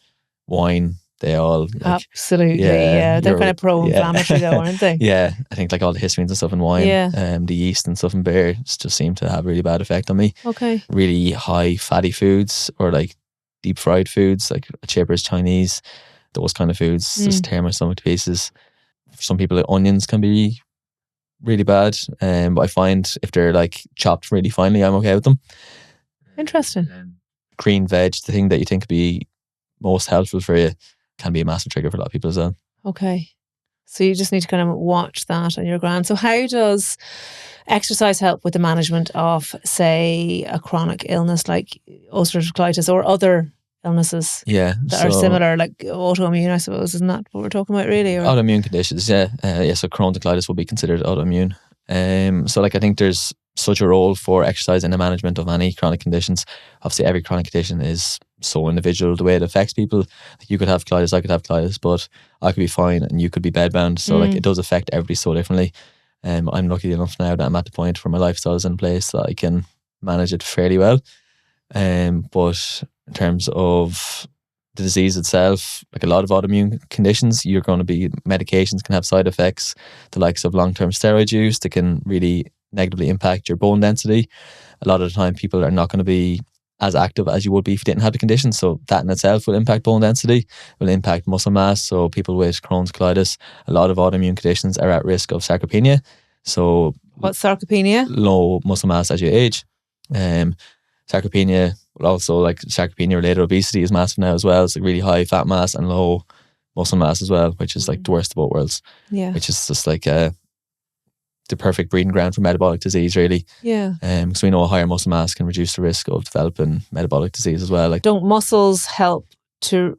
wine, they all like, absolutely they're kind of pro-inflammatory though, aren't they? I think like all the histamines and stuff in wine, the yeast and stuff in beer just seem to have a really bad effect on me. Really high fatty foods or like deep fried foods like chippers, Chinese, those kind of foods just tear my stomach to pieces. For some people onions can be really bad, but I find if they're like chopped really finely, I'm okay with them. Interesting. Green veg, the thing that you think could be most helpful for you, can be a massive trigger for a lot of people as well. Okay. So you just need to kind of watch that on your ground. So how does exercise help with the management of, say, a chronic illness like ulcerative colitis or other illnesses that are similar, like autoimmune, I suppose? Isn't that what we're talking about really? Or? Autoimmune conditions, so Crohn's and colitis will be considered autoimmune. So like I think there's such a role for exercise in the management of any chronic conditions. Obviously every chronic condition is so individual the way it affects people. Like you could have colitis, I could have colitis, but I could be fine and you could be bedbound. So like it does affect everybody so differently. I'm lucky enough now that I'm at the point where my lifestyle is in place that I can manage it fairly well. But in terms of the disease itself, like a lot of autoimmune conditions, you're going to be, medications can have side effects, the likes of long-term steroid use that can really negatively impact your bone density. A lot of the time people are not going to be as active as you would be if you didn't have the condition, so that in itself will impact bone density, will impact muscle mass. So people with Crohn's, colitis, a lot of autoimmune conditions are at risk of sarcopenia. So what's sarcopenia? Low muscle mass as you age. Sarcopenia, also like sarcopenia related obesity is massive now as well. It's like really high fat mass and low muscle mass as well, which is like the worst of both worlds. Which is just like the perfect breeding ground for metabolic disease, really. Because we know a higher muscle mass can reduce the risk of developing metabolic disease as well. Like, don't muscles help to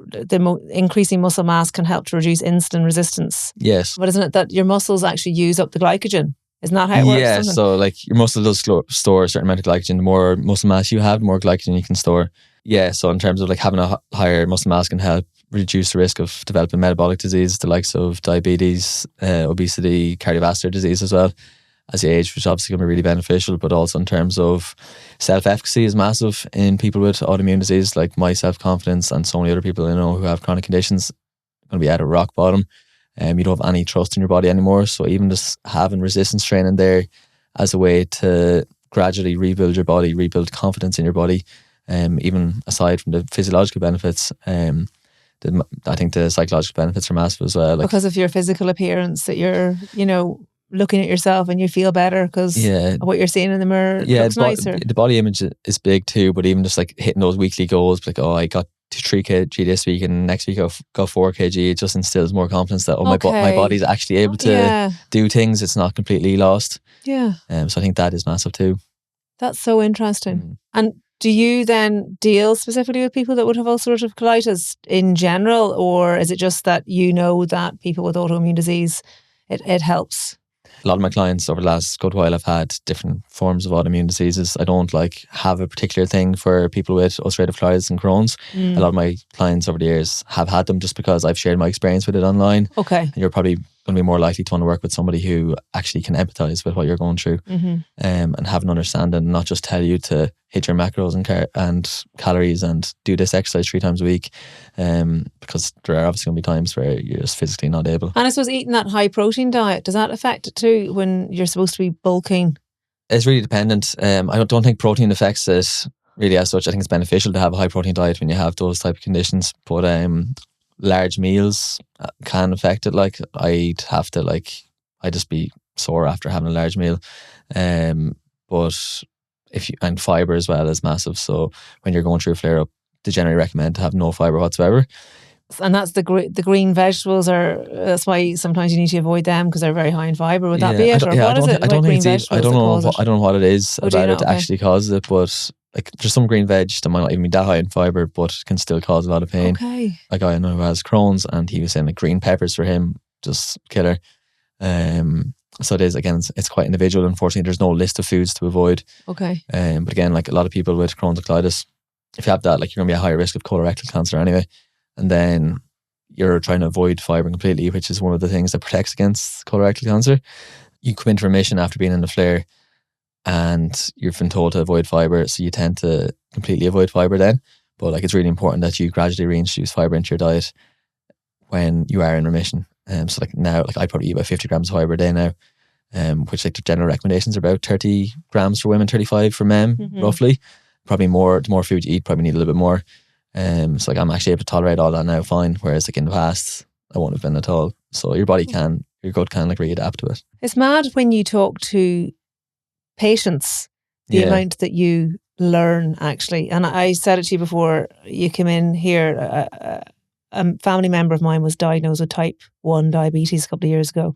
increasing muscle mass can help to reduce insulin resistance? Yes. But isn't it that your muscles actually use up the glycogen? Isn't that how it works? Yeah, so like your muscle does store a certain amount of glycogen. The more muscle mass you have, the more glycogen you can store. Yeah, so in terms of like having a higher muscle mass can help reduce the risk of developing metabolic disease, the likes of diabetes, obesity, cardiovascular disease as well as you age, which obviously can be really beneficial. But also in terms of self-efficacy is massive in people with autoimmune disease. Like my self-confidence and so many other people I know who have chronic conditions are going to be at a rock bottom. You don't have any trust in your body anymore. So even just having resistance training there as a way to gradually rebuild your body, rebuild confidence in your body, even aside from the physiological benefits, I think the psychological benefits are massive as well. Like, because of your physical appearance, that you're, looking at yourself and you feel better because what you're seeing in the mirror looks nicer. The body image is big too, but even just like hitting those weekly goals, like, I got to 3 kg this week and next week I got 4 kg, it just instills more confidence that my body's actually able to do things. It's not completely lost. So I think that is massive too. That's so interesting. And do you then deal specifically with people that would have ulcerative colitis in general, or is it just that that people with autoimmune disease, it helps? A lot of my clients over the last good while have had different forms of autoimmune diseases. I don't have a particular thing for people with ulcerative colitis and Crohn's. A lot of my clients over the years have had them just because I've shared my experience with it online. Okay. And you're probably going to be more likely to want to work with somebody who actually can empathize with what you're going through, and have an understanding, not just tell you to hit your macros and calories and do this exercise 3 times a week, because there are obviously going to be times where you're just physically not able. And I suppose eating that high protein diet, does that affect it too when you're supposed to be bulking? It's really dependent. I don't think protein affects it really as such. I think it's beneficial to have a high protein diet when you have those type of conditions, but large meals can affect it. Like I'd have to I'd just be sore after having a large meal, but and fibre as well is massive. So when you're going through a flare up, they generally recommend to have no fibre whatsoever. And that's the green vegetables that's why sometimes you need to avoid them because they're very high in fibre. Would that be it? Or what is it? I don't think I don't know what it is about it that actually causes it, but like there's some green veg that might not even be that high in fibre but can still cause a lot of pain. Okay. A guy I know who has Crohn's, and he was saying like green peppers for him, just killer. So it is, again, it's quite individual. Unfortunately, there's no list of foods to avoid. Okay. But again, like a lot of people with Crohn's or colitis, if you have that, like you're going to be at higher risk of colorectal cancer anyway. And then you're trying to avoid fibre completely, which is one of the things that protects against colorectal cancer. You come into remission after being in the flare and you've been told to avoid fibre, so you tend to completely avoid fibre then. But like it's really important that you gradually reintroduce fibre into your diet when you are in remission. So like now, like I probably eat about 50 grams of fibre a day now, which like the general recommendations are about 30 grams for women, 35 for men, roughly. Probably more, the more food you eat, probably need a little bit more. So like I'm actually able to tolerate all that now fine, whereas like in the past I won't have been at all. So your gut can like readapt to it. It's mad when you talk to patients, the amount that you learn actually. And I said it to you before you came in here, a family member of mine was diagnosed with type 1 diabetes a couple of years ago.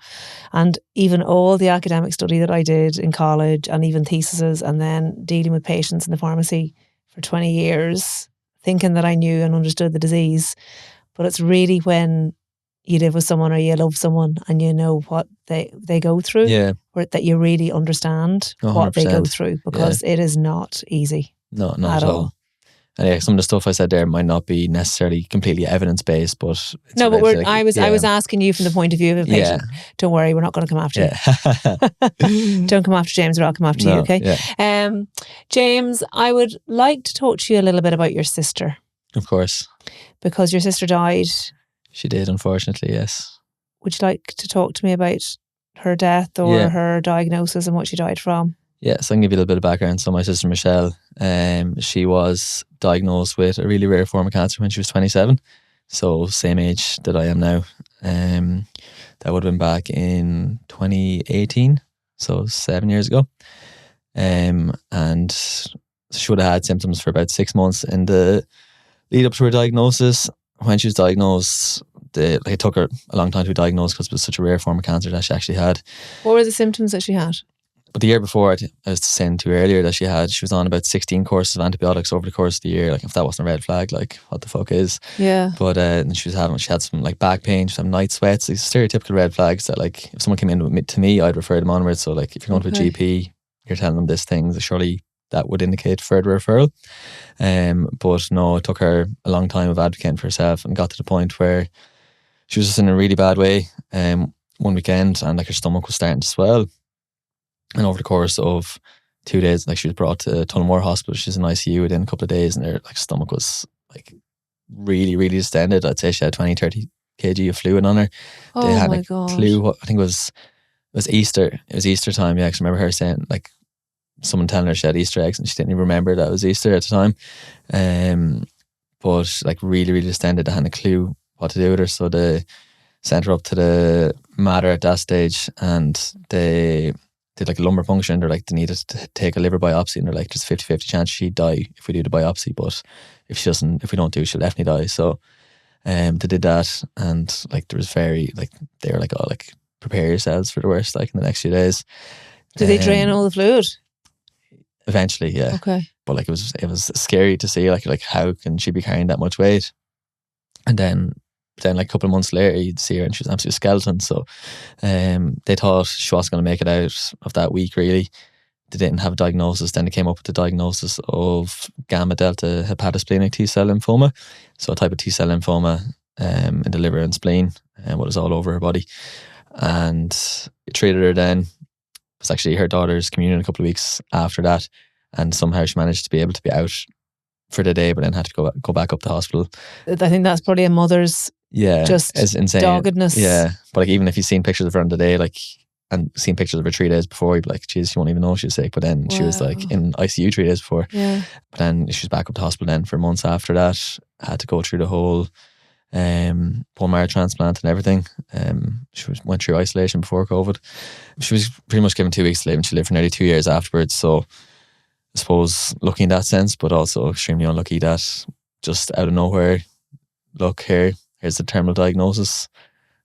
And even all the academic study that I did in college and even theses and then dealing with patients in the pharmacy for 20 years, thinking that I knew and understood the disease. But it's really when you live with someone or you love someone and you know what they go through, or that you really understand 100%. What they go through, because it is not easy. No, not at all. And yeah, some of the stuff I said there might not be necessarily completely evidence-based, but... No, but I was asking you from the point of view of a patient. Don't worry, we're not going to come after you. Don't come after James or I'll come after you, okay? Yeah. James, I would like to talk to you a little bit about your sister. Of course. Because your sister died. She did, unfortunately, yes. Would you like to talk to me about her death or her diagnosis and what she died from? Yeah, so I can give you a little bit of background. So my sister Michelle, she was diagnosed with a really rare form of cancer when she was 27. So same age that I am now. That would have been back in 2018, so 7 years ago. And she would have had symptoms for about 6 months in the lead up to her diagnosis. When she was diagnosed, it took her a long time to be diagnosed because it was such a rare form of cancer that she actually had. What were the symptoms that she had? But the year before, I was saying to you earlier that she was on about 16 courses of antibiotics over the course of the year. Like if that wasn't a red flag, like what the fuck is? Yeah. But and she had some like back pain, she had night sweats, these stereotypical red flags that like if someone came in to me, I'd refer them onwards. So like if you're going to a GP, you're telling them this thing, so surely that would indicate further referral. But no, it took her a long time of advocating for herself and got to the point where she was just in a really bad way. One weekend, and like her stomach was starting to swell. And over the course of 2 days, like she was brought to Tullamore Hospital. She's in ICU within a couple of days, and her like stomach was like really, really distended. I'd say she had 20-30 kg of fluid on her. They had a clue. I think it was Easter. It was Easter time. Yeah, because I remember her saying like someone telling her she had Easter eggs, and she didn't even remember that it was Easter at the time. But like really, really distended. They hadn't a clue what to do with her, so they sent her up to the Mater at that stage, and they did like a lumbar puncture. They're like, they needed to take a liver biopsy, and they're like, there's a 50-50 chance she'd die if we do the biopsy, but if we don't do, she'll definitely die. So they did that, and like there was they were like, oh, like prepare yourselves for the worst, like in the next few days. Did they drain all the fluid? Eventually, yeah. Okay. But like it was scary to see like how can she be carrying that much weight? And then like a couple of months later, you'd see her and she was an absolute skeleton. So they thought she wasn't going to make it out of that week, really. They didn't have a diagnosis. Then they came up with the diagnosis of gamma delta hepatosplenic T-cell lymphoma. So a type of T-cell lymphoma in the liver and spleen, and what is all over her body. And it treated her then. It was actually her daughter's communion a couple of weeks after that. And somehow she managed to be able to be out for the day, but then had to go back up to hospital. I think that's probably a mother's just it's insane. Doggedness. Yeah. But like even if you've seen pictures of her on the day, like, and seen pictures of her 3 days before, you'd be like, geez, you won't even know she was sick. But then she was like in ICU 3 days before. Yeah. But then she was back up to hospital then for months after that. Had to go through the whole bone marrow transplant and everything. She went through isolation before COVID. She was pretty much given 2 weeks to live, and she lived for nearly 2 years afterwards. So I suppose lucky in that sense, but also extremely unlucky that just out of nowhere, look, here's the terminal diagnosis.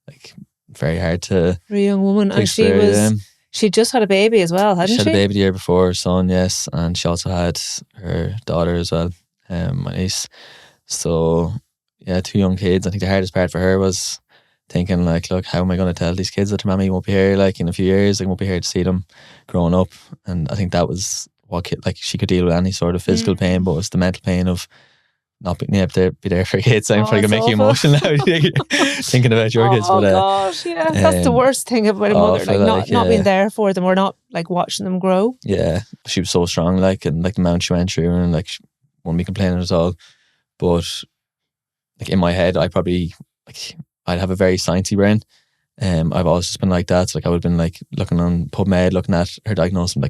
Like, very hard to... For a young woman. And explain. She just had a baby as well, hadn't she? She had a baby the year before, her son, yes. And she also had her daughter as well, my niece. So, yeah, 2 young kids. I think the hardest part for her was thinking, like, look, how am I going to tell these kids that their mammy won't be here, like, in a few years? I won't be here to see them growing up. And I think that was what, like, she could deal with any sort of physical pain, but it was the mental pain of not being able to be there for kids. I'm probably going to make you emotional now thinking about your kids. Oh, gosh, yeah. That's the worst thing about a mother, like, not being there for them or not, like, watching them grow. Yeah, she was so strong, like, and like the amount she went through, and like, she wouldn't be complaining at all. But like, in my head, I'd have a very sciencey brain. I've always just been like that. So like, I would have been like looking on PubMed, looking at her diagnosis, and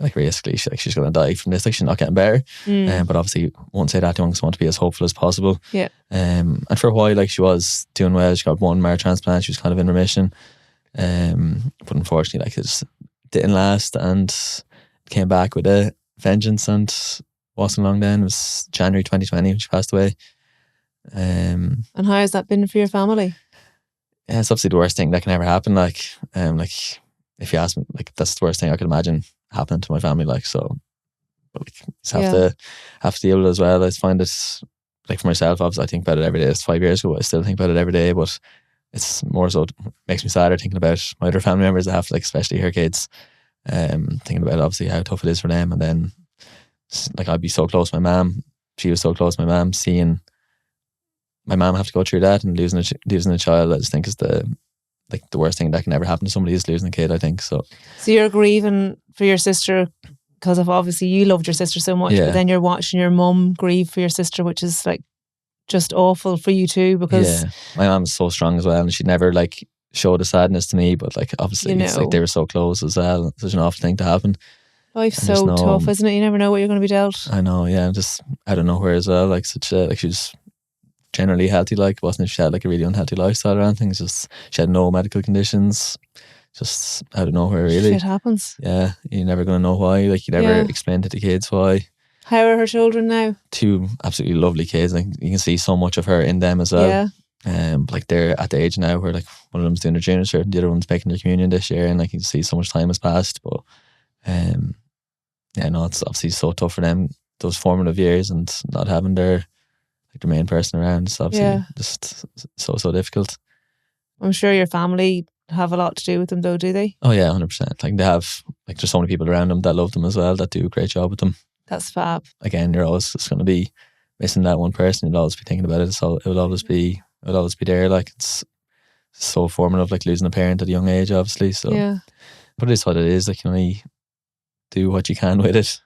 like realistically, she's going to die from this. Like, she's not getting better. But obviously, won't say that to young. So I want to be as hopeful as possible. Yeah. And for a while, like, she was doing well. She got 1 marrow transplant. She was kind of in remission. But unfortunately, like, it just didn't last, and came back with a vengeance. And wasn't long then. It was January 2020 when she passed away. And how has that been for your family? Yeah, it's obviously the worst thing that can ever happen. Like if you ask me, like, that's the worst thing I could imagine happening to my family. Like, so, but like, just have to deal with it as well. I just find it, like, for myself, obviously, I think about it every day. It's 5 years ago. I still think about it every day, but it's more so, it makes me sadder thinking about my other family members that have, like, especially her kids. Thinking about obviously how tough it is for them, and then, like, I'd be so close to my mum. She was so close to my mum. Seeing my mum have to go through that and losing a child, I just think is the worst thing that can ever happen to somebody, is losing a kid, I think. So you're grieving for your sister because of, obviously, you loved your sister so much, but then you're watching your mum grieve for your sister, which is like just awful for you too, because my mum's so strong as well, and she never like showed a sadness to me, but like, obviously, it's like they were so close as well. Such an awful thing to happen. Life's so tough, isn't it? You never know what you're going to be dealt. I know, yeah. Just out of nowhere as well. Like, she was generally healthy, like, wasn't she had like a really unhealthy lifestyle or anything. It's just, she had no medical conditions. Just out of nowhere, really. Shit happens. Yeah, you're never going to know why. Like, you never explain to the kids why. How are her children now? 2 absolutely lovely kids. Like, you can see so much of her in them as well. Yeah. Like, they're at the age now where, like, one of them's doing their junior cert and the other one's making their communion this year, and like, you can see so much time has passed. But yeah, no, it's obviously so tough for them, those formative years, and not having their main person around. It's obviously just so difficult. I'm sure your family have a lot to do with them though, do they? Oh yeah, 100%. Like, they have, like, there's so many people around them that love them as well, that do a great job with them. That's fab. Again, you're always just going to be missing that one person. You'll always be thinking about it. So it will always be there. Like, it's so formative, like, losing a parent at a young age, obviously. So but it is what it is. Like, you only do what you can with it.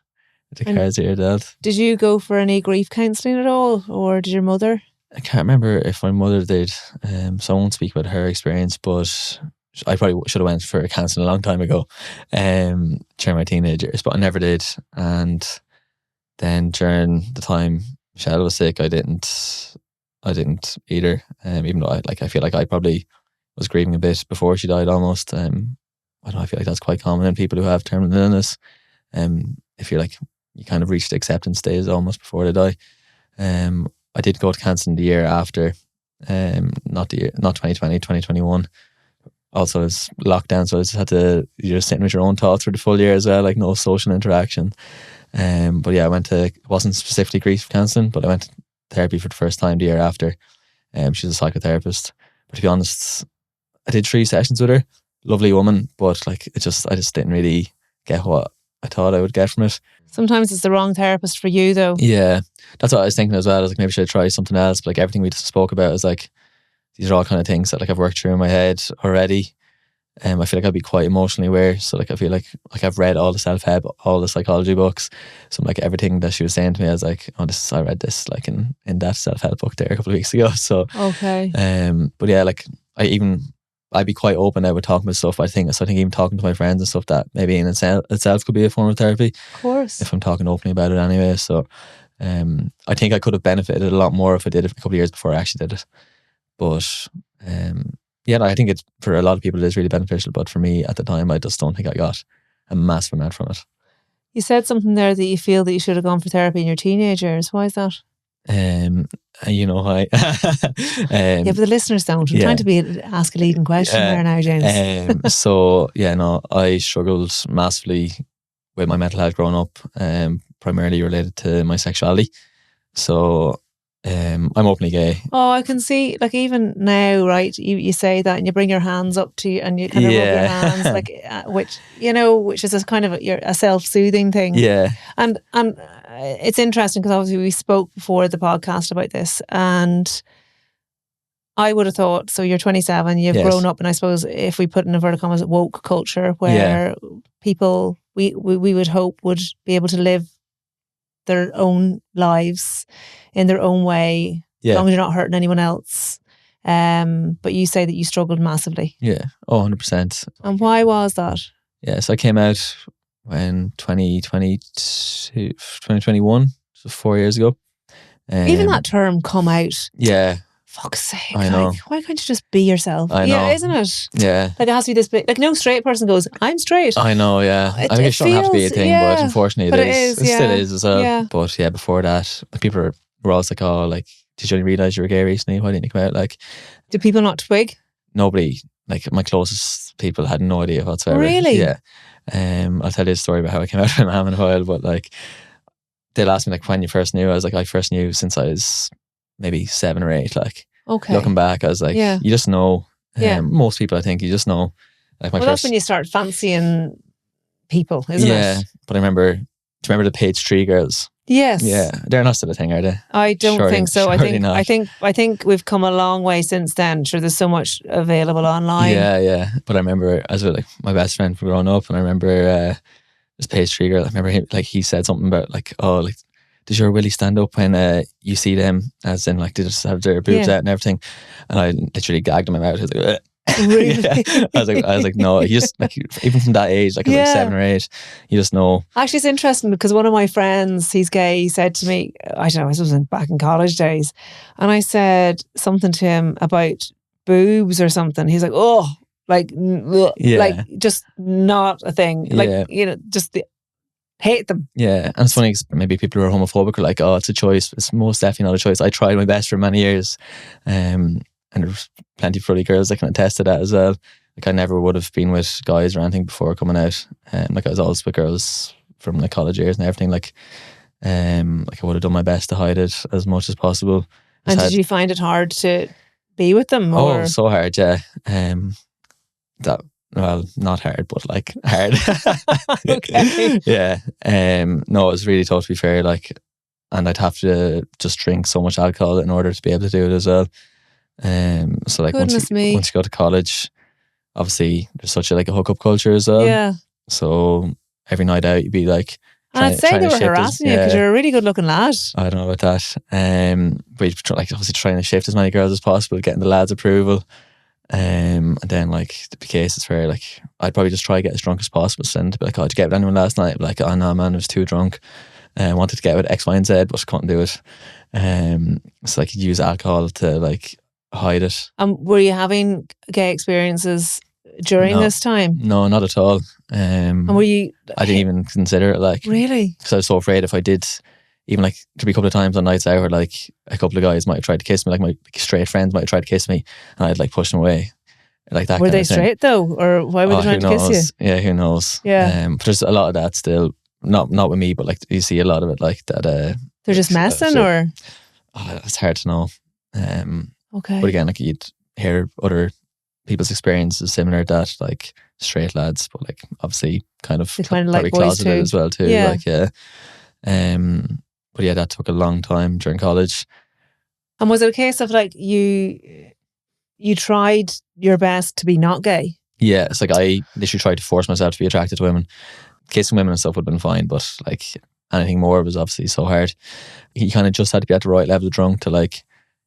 The cards that you're dealt. Did you go for any grief counselling at all, or did your mother? I can't remember if my mother did. So I won't speak about her experience, but I probably should have went for counselling a long time ago, during my teenage years, but I never did. And then during the time Michelle was sick, I didn't either. Even though I feel like I probably was grieving a bit before she died almost. I don't know, I feel like that's quite common in people who have terminal illness. If you're like, you kind of reach the acceptance stage almost before they die. I did go to counselling the year after, not 2020, 2021. Also, it's lockdown, so I just had to, you're just sitting with your own thoughts for the full year as well, like, no social interaction. But yeah, it wasn't specifically grief counselling, but I went to therapy for the first time the year after. She's a psychotherapist. But to be honest, I did 3 sessions with her. Lovely woman, but like, I just didn't really get what I thought I would get from it. Sometimes it's the wrong therapist for you though. Yeah, that's what I was thinking as well. I was like, maybe should I try something else? But like, everything we just spoke about is like, these are all kind of things that like I've worked through in my head already. I feel like I'd be quite emotionally aware. So like, I feel like I've read all the self-help, all the psychology books. So like, everything that she was saying to me, I was like, oh, I read this like in that self-help book there a couple of weeks ago. So okay. But yeah, like, I'd be quite open now with talking about stuff. I think even talking to my friends and stuff, that maybe in itself could be a form of therapy. Of course. If I'm talking openly about it anyway. So I think I could have benefited a lot more if I did it a couple of years before I actually did it. But I think it's, for a lot of people, it is really beneficial. But for me at the time, I just don't think I got a massive amount from it. You said something there that you feel that you should have gone for therapy in your teenage years. Why is that? You know, yeah, but the listeners don't. I'm trying to ask a leading question there now, James. So yeah, no, I struggled massively with my mental health growing up, primarily related to my sexuality. So I'm openly gay. Oh, I can see, like, even now, right? You say that, and you bring your hands up to you, and you kind of rub your hands, like, which is a kind of a self-soothing thing. Yeah, and it's interesting because obviously we spoke before the podcast about this, and I would have thought, so you're 27, you've grown up, and I suppose if we put in inverted commas woke culture, where people we would hope would be able to live their own lives in their own way, as long as you're not hurting anyone else. But you say that you struggled massively. Yeah, 100%. And why was that? Yeah, so I came out when 2021, so 4 years ago. Even that term, come out. Yeah. Fuck's sake. I know. Like, why can't you just be yourself? I know. Yeah, isn't it? Yeah. Like, it has to be this big. Like, no straight person goes, I'm straight. I know, yeah. I think it shouldn't have to be a thing, but unfortunately it is. It still is as well. Yeah. But yeah, before that, people were always like, oh, like, did you only realise you were gay recently? Why didn't you come out? Like, did people not twig? Nobody. Like, my closest people had no idea whatsoever. Really? Yeah. I'll tell you a story about how I came out of my mum in a while, but like, they'll ask me like when you first knew. I was like, I first knew since I was maybe 7 or 8. Like, okay. Looking back, I was like, you just know. Most people, I think, you just know. Like that's when you start fancying people, isn't it? Yeah, but do you remember the Page 3 girls? Yes. Yeah, they're not still a thing, are they? I don't think so. I think we've come a long way since then. Sure, there's so much available online. Yeah. But I remember I was with like my best friend from growing up, and I remember this Page 3 girl. I remember him, like, he said something about like, oh, like, does your willy stand up when you see them? As in, like, they just have their boobs out and everything. And I literally gagged in my mouth. I was like, ugh. Really? I was like, no. You just, like, even from that age, like, I was like 7 or 8, you just know. Actually, it's interesting because one of my friends, he's gay, he said to me, I don't know, this was back in college days, and I said something to him about boobs or something. He's like, oh, like, like, just not a thing. Like, you know, just hate them. Yeah, and it's funny because maybe people who are homophobic are like, oh, it's a choice. It's most definitely not a choice. I tried my best for many years, and there's plenty of pretty girls that can attest to that as well. Like, I never would have been with guys or anything before coming out. Like, I was always with girls from like college years and everything. Like I would have done my best to hide it as much as possible. And did you find it hard to be with them? Or? Oh, so hard, yeah. Well, not hard, but like hard. Okay. Yeah. No, it was really tough, to be fair. Like, and I'd have to just drink so much alcohol in order to be able to do it as well. So like, once you go to college, obviously there's such a hookup culture as well. Yeah. So every night out you'd be like, and I'd say they were harassing you because you're a really good looking lad. I don't know about that. But you'd obviously trying to shift as many girls as possible, getting the lads' approval. And then like the cases where like I'd probably just try to get as drunk as possible, and be like, oh, did you get with anyone last night? Be like, oh no man, I was too drunk. I wanted to get with X, Y, and Z, but couldn't do it. So like, you'd use alcohol to like hide it. Were you having gay experiences during this time? No, not at all. And were you? I didn't even consider it, like, really, because I was so afraid if I did. Even like, there'd be a couple of times on nights out where like a couple of guys might have tried to kiss me, like my straight friends might have tried to kiss me, and I'd like push them away, like that. Were they straight though, or why were they trying to kiss you? Yeah, who knows? Yeah, but there's a lot of that still. Not with me, but like you see a lot of it like that. They're just messing, or it's hard to know. Okay, but again, like, you'd hear other people's experiences similar to that, like straight lads, but like obviously kind of like closeted as well too. Yeah. Like, yeah. But yeah, that took a long time during college. And was it a case of like you tried your best to be not gay? Yeah, it's like I literally tried to force myself to be attracted to women. Kissing women and stuff would have been fine, but like anything more was obviously so hard. You kind of just had to be at the right level of drunk to like,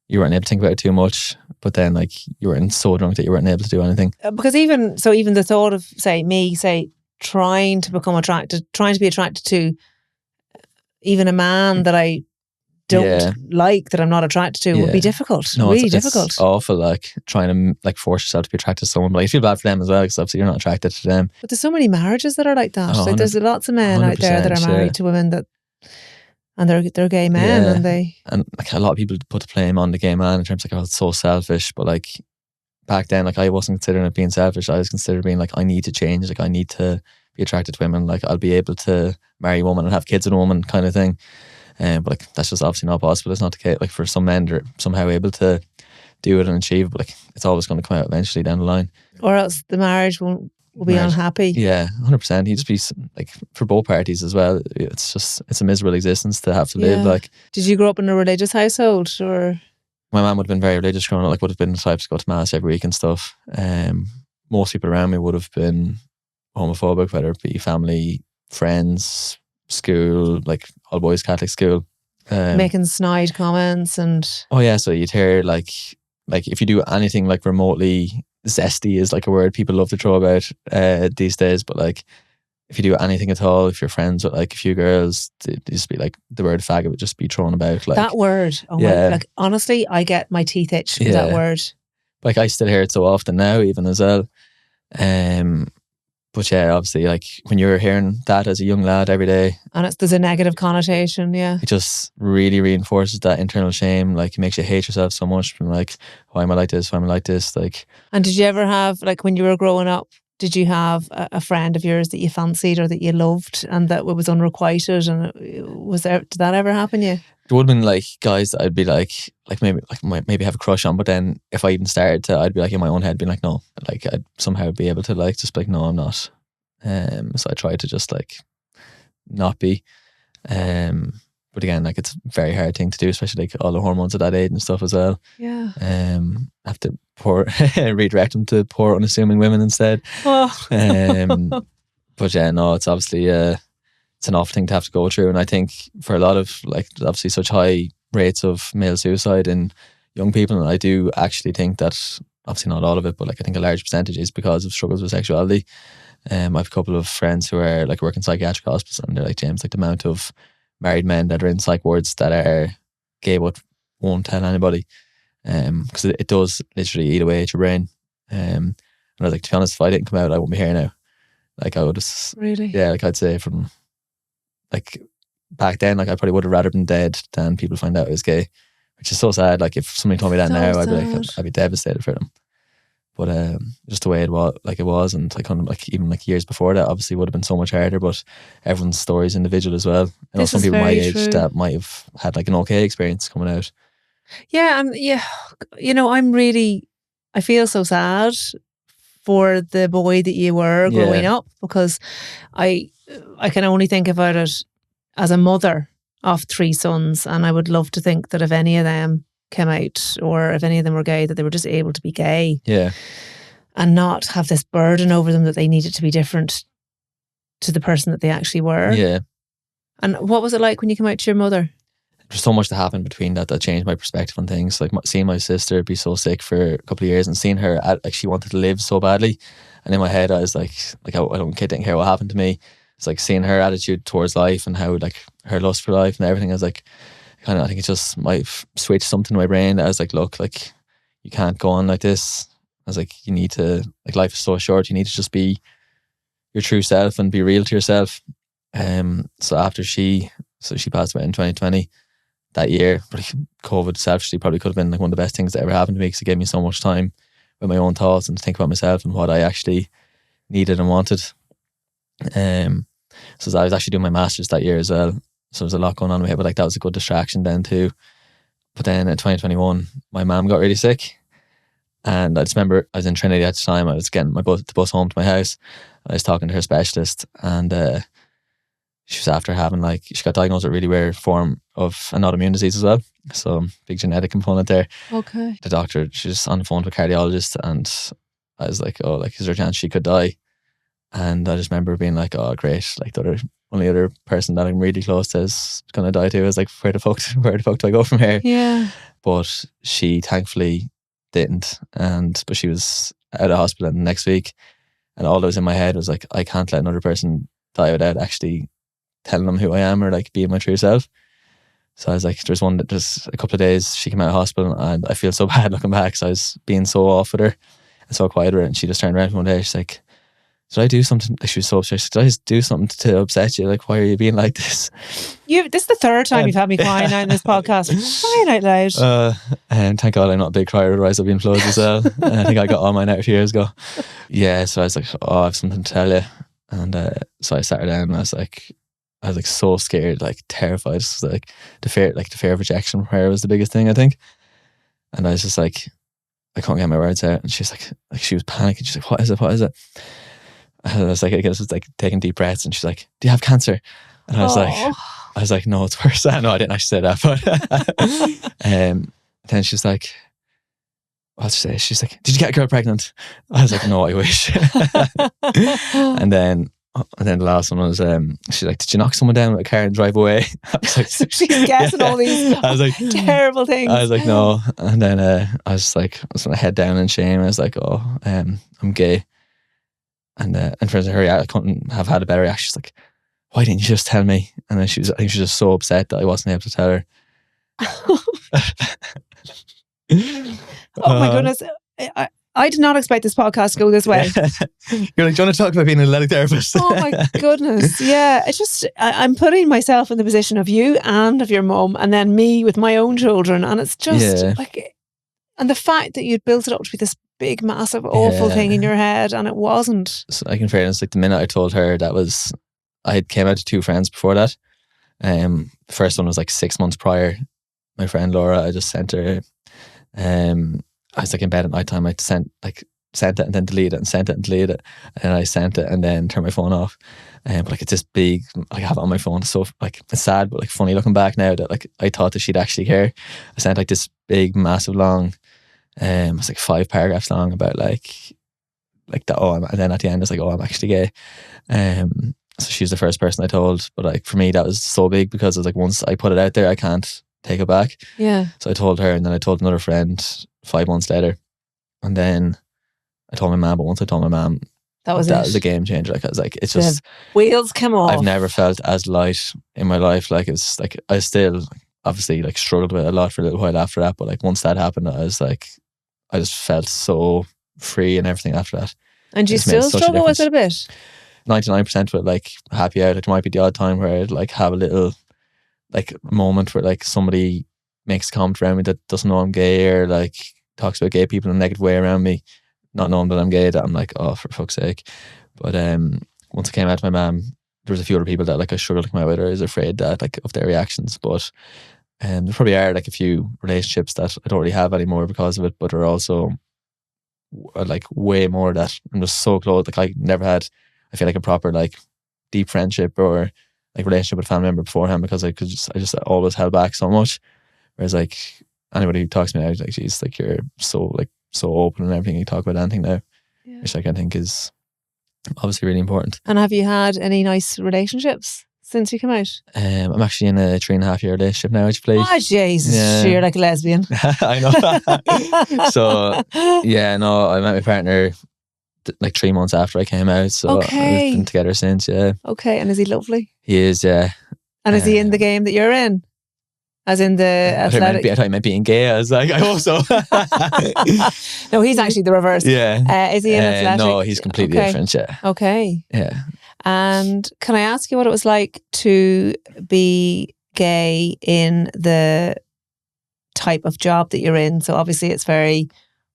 you weren't able to think about it too much, but then like you weren't so drunk that you weren't able to do anything. Because even the thought of trying to become attracted, trying to be attracted to even a man that I don't like, that I'm not attracted to, would be difficult. No, really difficult. It's awful, like trying to like force yourself to be attracted to someone. But like, I feel bad for them as well, because obviously you're not attracted to them. But there's so many marriages that are like that. Oh, like, there's lots of men out there that are married to women that And they're gay men, and like a lot of people put the blame on the gay man in terms of like, oh, it's so selfish. But like back then, like I wasn't considering it being selfish. I was considering being like, I need to change. Like I need to be attracted to women. Like I'll be able to marry a woman and have kids with a woman, kind of thing. But like that's just obviously not possible. It's not the case. Like for some men, they're somehow able to do it and achieve it, but like it's always going to come out eventually down the line. Or else the marriage will be unhappy. Yeah, 100%. He'd just be like, for both parties as well, it's a miserable existence to have to live. Like, did you grow up in a religious household, or? My mum would have been very religious growing up, like would have been the type to go to mass every week and stuff. Most people around me would have been homophobic, whether it be family, friends, school, like all boys Catholic school. Making snide comments and... Oh yeah, so you'd hear like if you do anything like remotely zesty is like a word people love to throw about these days, but like if you do anything at all, if you're friends with like a few girls, it'd just be like the word faggot would just be thrown about. Like that word, like honestly, I get my teeth itched with that word. Like I still hear it so often now, even as well. But yeah, obviously, like when you're hearing that as a young lad every day, and there's a negative connotation, it just really reinforces that internal shame. Like it makes you hate yourself so much. From like, why am I like this? Why am I like this? Like, and did you ever have, like when you were growing up, did you have a friend of yours that you fancied or that you loved and that was unrequited? And did that ever happen to you? There would have been like guys that I'd be like maybe have a crush on, but then if I even started to, I'd be like in my own head being like, no, like I'd somehow be able to like just be like, no, I'm not. So I tried to just like not be. But again, like it's a very hard thing to do, especially like all the hormones at that age and stuff as well. Yeah. Have to redirect them to poor unassuming women instead. Oh. But yeah, no, it's obviously it's an awful thing to have to go through, and I think for a lot of like obviously such high rates of male suicide in young people, and I do actually think that obviously not all of it, but like I think a large percentage is because of struggles with sexuality. I have a couple of friends who are like working psychiatric hospitals, and they're like, James, like the amount of married men that are in psych wards that are gay but won't tell anybody, because it does literally eat away at your brain. And I was like, to be honest, if I didn't come out, I wouldn't be here now. Like I would just really, like I'd say from like back then, like I probably would have rather been dead than people find out I was gay, which is so sad. Like if somebody told me that now, I'd be like, I'd be devastated for them. But just the way it was, and like even like years before that, obviously would have been so much harder. But everyone's story is individual as well. I know some people my age that might have had like an okay experience coming out. Yeah, I feel so sad for the boy that you were growing up, because I can only think about it as a mother of 3 sons, and I would love to think that if any of them came out or if any of them were gay, that they were just able to be gay, and not have this burden over them that they needed to be different to the person that they actually were. And what was it like when you came out to your mother? There's so much that happened between that changed my perspective on things. Like seeing my sister be so sick for a couple of years and seeing her like she wanted to live so badly, and in my head I was like I didn't care what happened to me. It's like seeing her attitude towards life and how like her lust for life and everything. I was like, I think it just might switch something in my brain. I was like, look, like you can't go on like this. I was like, you need to, like, life is so short. You need to just be your true self and be real to yourself. So after she passed away in 2020, that year, but COVID selfishly probably could have been like one of the best things that ever happened to me, because it gave me so much time with my own thoughts and to think about myself and what I actually needed and wanted. So I was actually doing my master's that year as well. So there was a lot going on with it, but like that was a good distraction then too. But then in 2021, my mum got really sick. And I just remember I was in Trinity at the time. I was getting the bus home to my house. I was talking to her specialist, and she was after having she got diagnosed with a really rare form of an autoimmune disease as well. So big genetic component there. Okay. The doctor, she was on the phone with a cardiologist, and I was like, oh, like, is there a chance she could die? And I just remember being like, oh, great. Like the only other person that I'm really close to is going to die too. I was like, where the fuck do I go from here? Yeah. But she thankfully didn't. But she was out of hospital the next week. And all that was in my head was like, I can't let another person die without actually telling them who I am or like being my true self. So I was like, there's a couple of days she came out of hospital, and I feel so bad looking back, because I was being so off with her and so quiet with her. And she just turned around one day, she's like, did I do something? She was so upset. Did I do something to upset you? Like, why are you being like this? This is the third time you've had me crying now in this podcast. Crying out loud. And thank God I'm not a big crier, otherwise I'll be in floods as well. And I think I got all mine out a few years ago. Yeah, so I was like, I have something to tell you. And so I sat her down and I was like so scared, like terrified. It was like the fear of rejection from her was the biggest thing, I think. And I was just like, I can't get my words out. And she's like she was panicking. She's like, what is it? What is it? And I was like, I guess it's like taking deep breaths. And she's like, do you have cancer? And I was like, no, it's worse. No, I didn't actually say that. But then she's like, what did she say? She's like, did you get a girl pregnant? I was like, no, I wish. And then the last one was, she's like, did you knock someone down with a car and drive away? I was like, so she's guessing all these I was like, terrible things. I was like, no. And then I was like, I was going to head down in shame. I was like, I'm gay. And in front of her, I couldn't have had a better reaction. She's like, why didn't you just tell me? And then I think she was just so upset that I wasn't able to tell her. Oh my goodness. I did not expect this podcast to go this way. You're like, do you want to talk about being an athletic therapist? Oh my goodness. Yeah. It's just, I'm putting myself in the position of you and of your mum and then me with my own children. And it's just like, and the fact that you'd built it up to be this big, massive, awful thing in your head and it wasn't. So like in fairness, like the minute I told her I had came out to 2 friends before that. The first one was like 6 months prior. My friend Laura, I just sent her, I was like in bed at night time. I sent it and then delete it and sent it and delete it. And I sent it and then turned my phone off. But like it's this big, I have it on my phone. So like it's sad, but like funny looking back now that like I thought that she'd actually care. I sent like this big, massive, long, it's like 5 paragraphs long about like that. And then at the end it's like, I'm actually gay. So she was the first person I told. But like for me that was so big because it was like once I put it out there, I can't take it back. Yeah. So I told her and then I told another friend 5 months later. And then I told my mum, but once I told my mum, that was a game changer. Like I was like, it's just wheels come off. I've never felt as light in my life. Like it's like I still obviously like struggled with it a lot for a little while after that. But like once that happened, I was like, I just felt so free and everything after that. And do you still struggle with it a bit? 99% with like happy out. It might be the odd time where I'd like have a little like moment where like somebody makes a comment around me that doesn't know I'm gay or like talks about gay people in a negative way around me, not knowing that I'm gay, that I'm like, oh, for fuck's sake. But once I came out to my mum, there was a few other people that like I struggled to come out with, or I was afraid that like of their reactions. But there probably are like a few relationships that I don't really have anymore because of it, but are also like way more that I'm just so close. Like I never had, I feel like a proper like deep friendship or like relationship with a family member beforehand because I just always held back so much. Whereas like anybody who talks to me now is like, geez, like you're so open and everything. You talk about anything now, which like I think is obviously really important. And have you had any nice relationships since you came out? I'm actually in a 3.5-year relationship now, which plays. Oh Jesus, yeah. You're like a lesbian. I know. So yeah, no, I met my partner like 3 months after I came out. So we've been together since. Yeah. Okay, and is he lovely? He is, yeah. And is he in the game that you're in? As in the athletic? I thought he meant being gay. I was like, I hope so. No, he's actually the reverse. Yeah. Is he in athletic? No, he's completely different, yeah. Okay. Yeah. And can I ask you what it was like to be gay in the type of job that you're in? So obviously it's very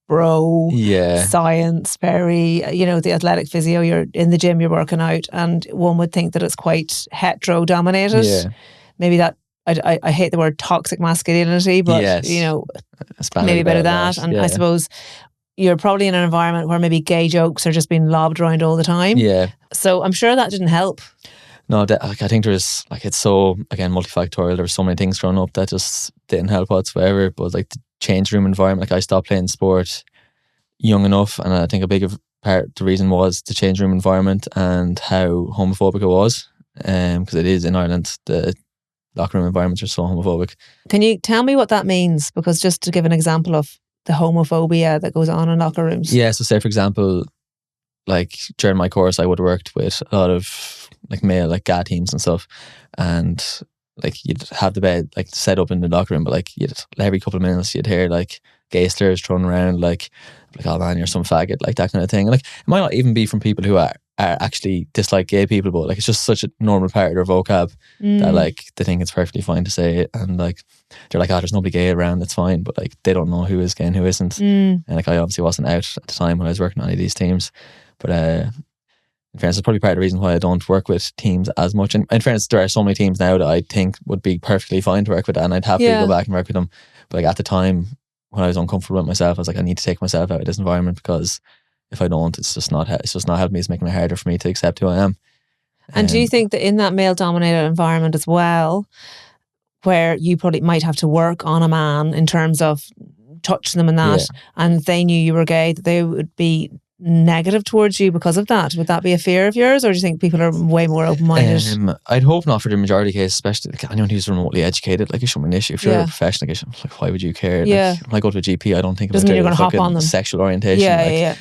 science, very, the athletic physio, you're in the gym, you're working out, and one would think that it's quite hetero dominated. Yeah. Maybe that, I hate the word toxic masculinity, but maybe a bit of that. And I suppose you're probably in an environment where maybe gay jokes are just being lobbed around all the time. Yeah. So I'm sure that didn't help. No, I think there's like, it's so, again, multifactorial. There were so many things growing up that just didn't help whatsoever. But like the change room environment, like I stopped playing sport young enough, and I think a big part, the reason was the change room environment and how homophobic it was. Because it is in Ireland, the locker room environments are so homophobic. Can you tell me what that means? Because just to give an example of the homophobia that goes on in locker rooms. Yeah, so say for example, like during my course I would have worked with a lot of like male like GA teams and stuff, and like you'd have the bed like set up in the locker room, but like every couple of minutes you'd hear like gay slurs thrown around, like oh man, you're some faggot, like that kind of thing. And like it might not even be from people who are actually dislike gay people, but like it's just such a normal part of their vocab that like they think it's perfectly fine to say it, and like they're like, oh, there's nobody gay around, it's fine, but like they don't know who is gay and who isn't. And like I obviously wasn't out at the time when I was working on any of these teams, but in fairness, it's probably part of the reason why I don't work with teams as much. And in fairness, there are so many teams now that I think would be perfectly fine to work with, and I'd happily go back and work with them. But like at the time when I was uncomfortable with myself, I was like, I need to take myself out of this environment, because if I don't, it's just not helping me. It's making it harder for me to accept who I am. And do you think that in that male-dominated environment as well, where you probably might have to work on a man in terms of touching them and that, and they knew you were gay, that they would be negative towards you because of that? Would that be a fear of yours, or do you think people are way more open-minded? I'd hope not for the majority of cases, especially like anyone who's remotely educated. Like, it shouldn't be an issue. If you're a professional, like, why would you care? Like, when I go to a GP, I don't think doesn't mean you're going to hop on them. Sexual orientation.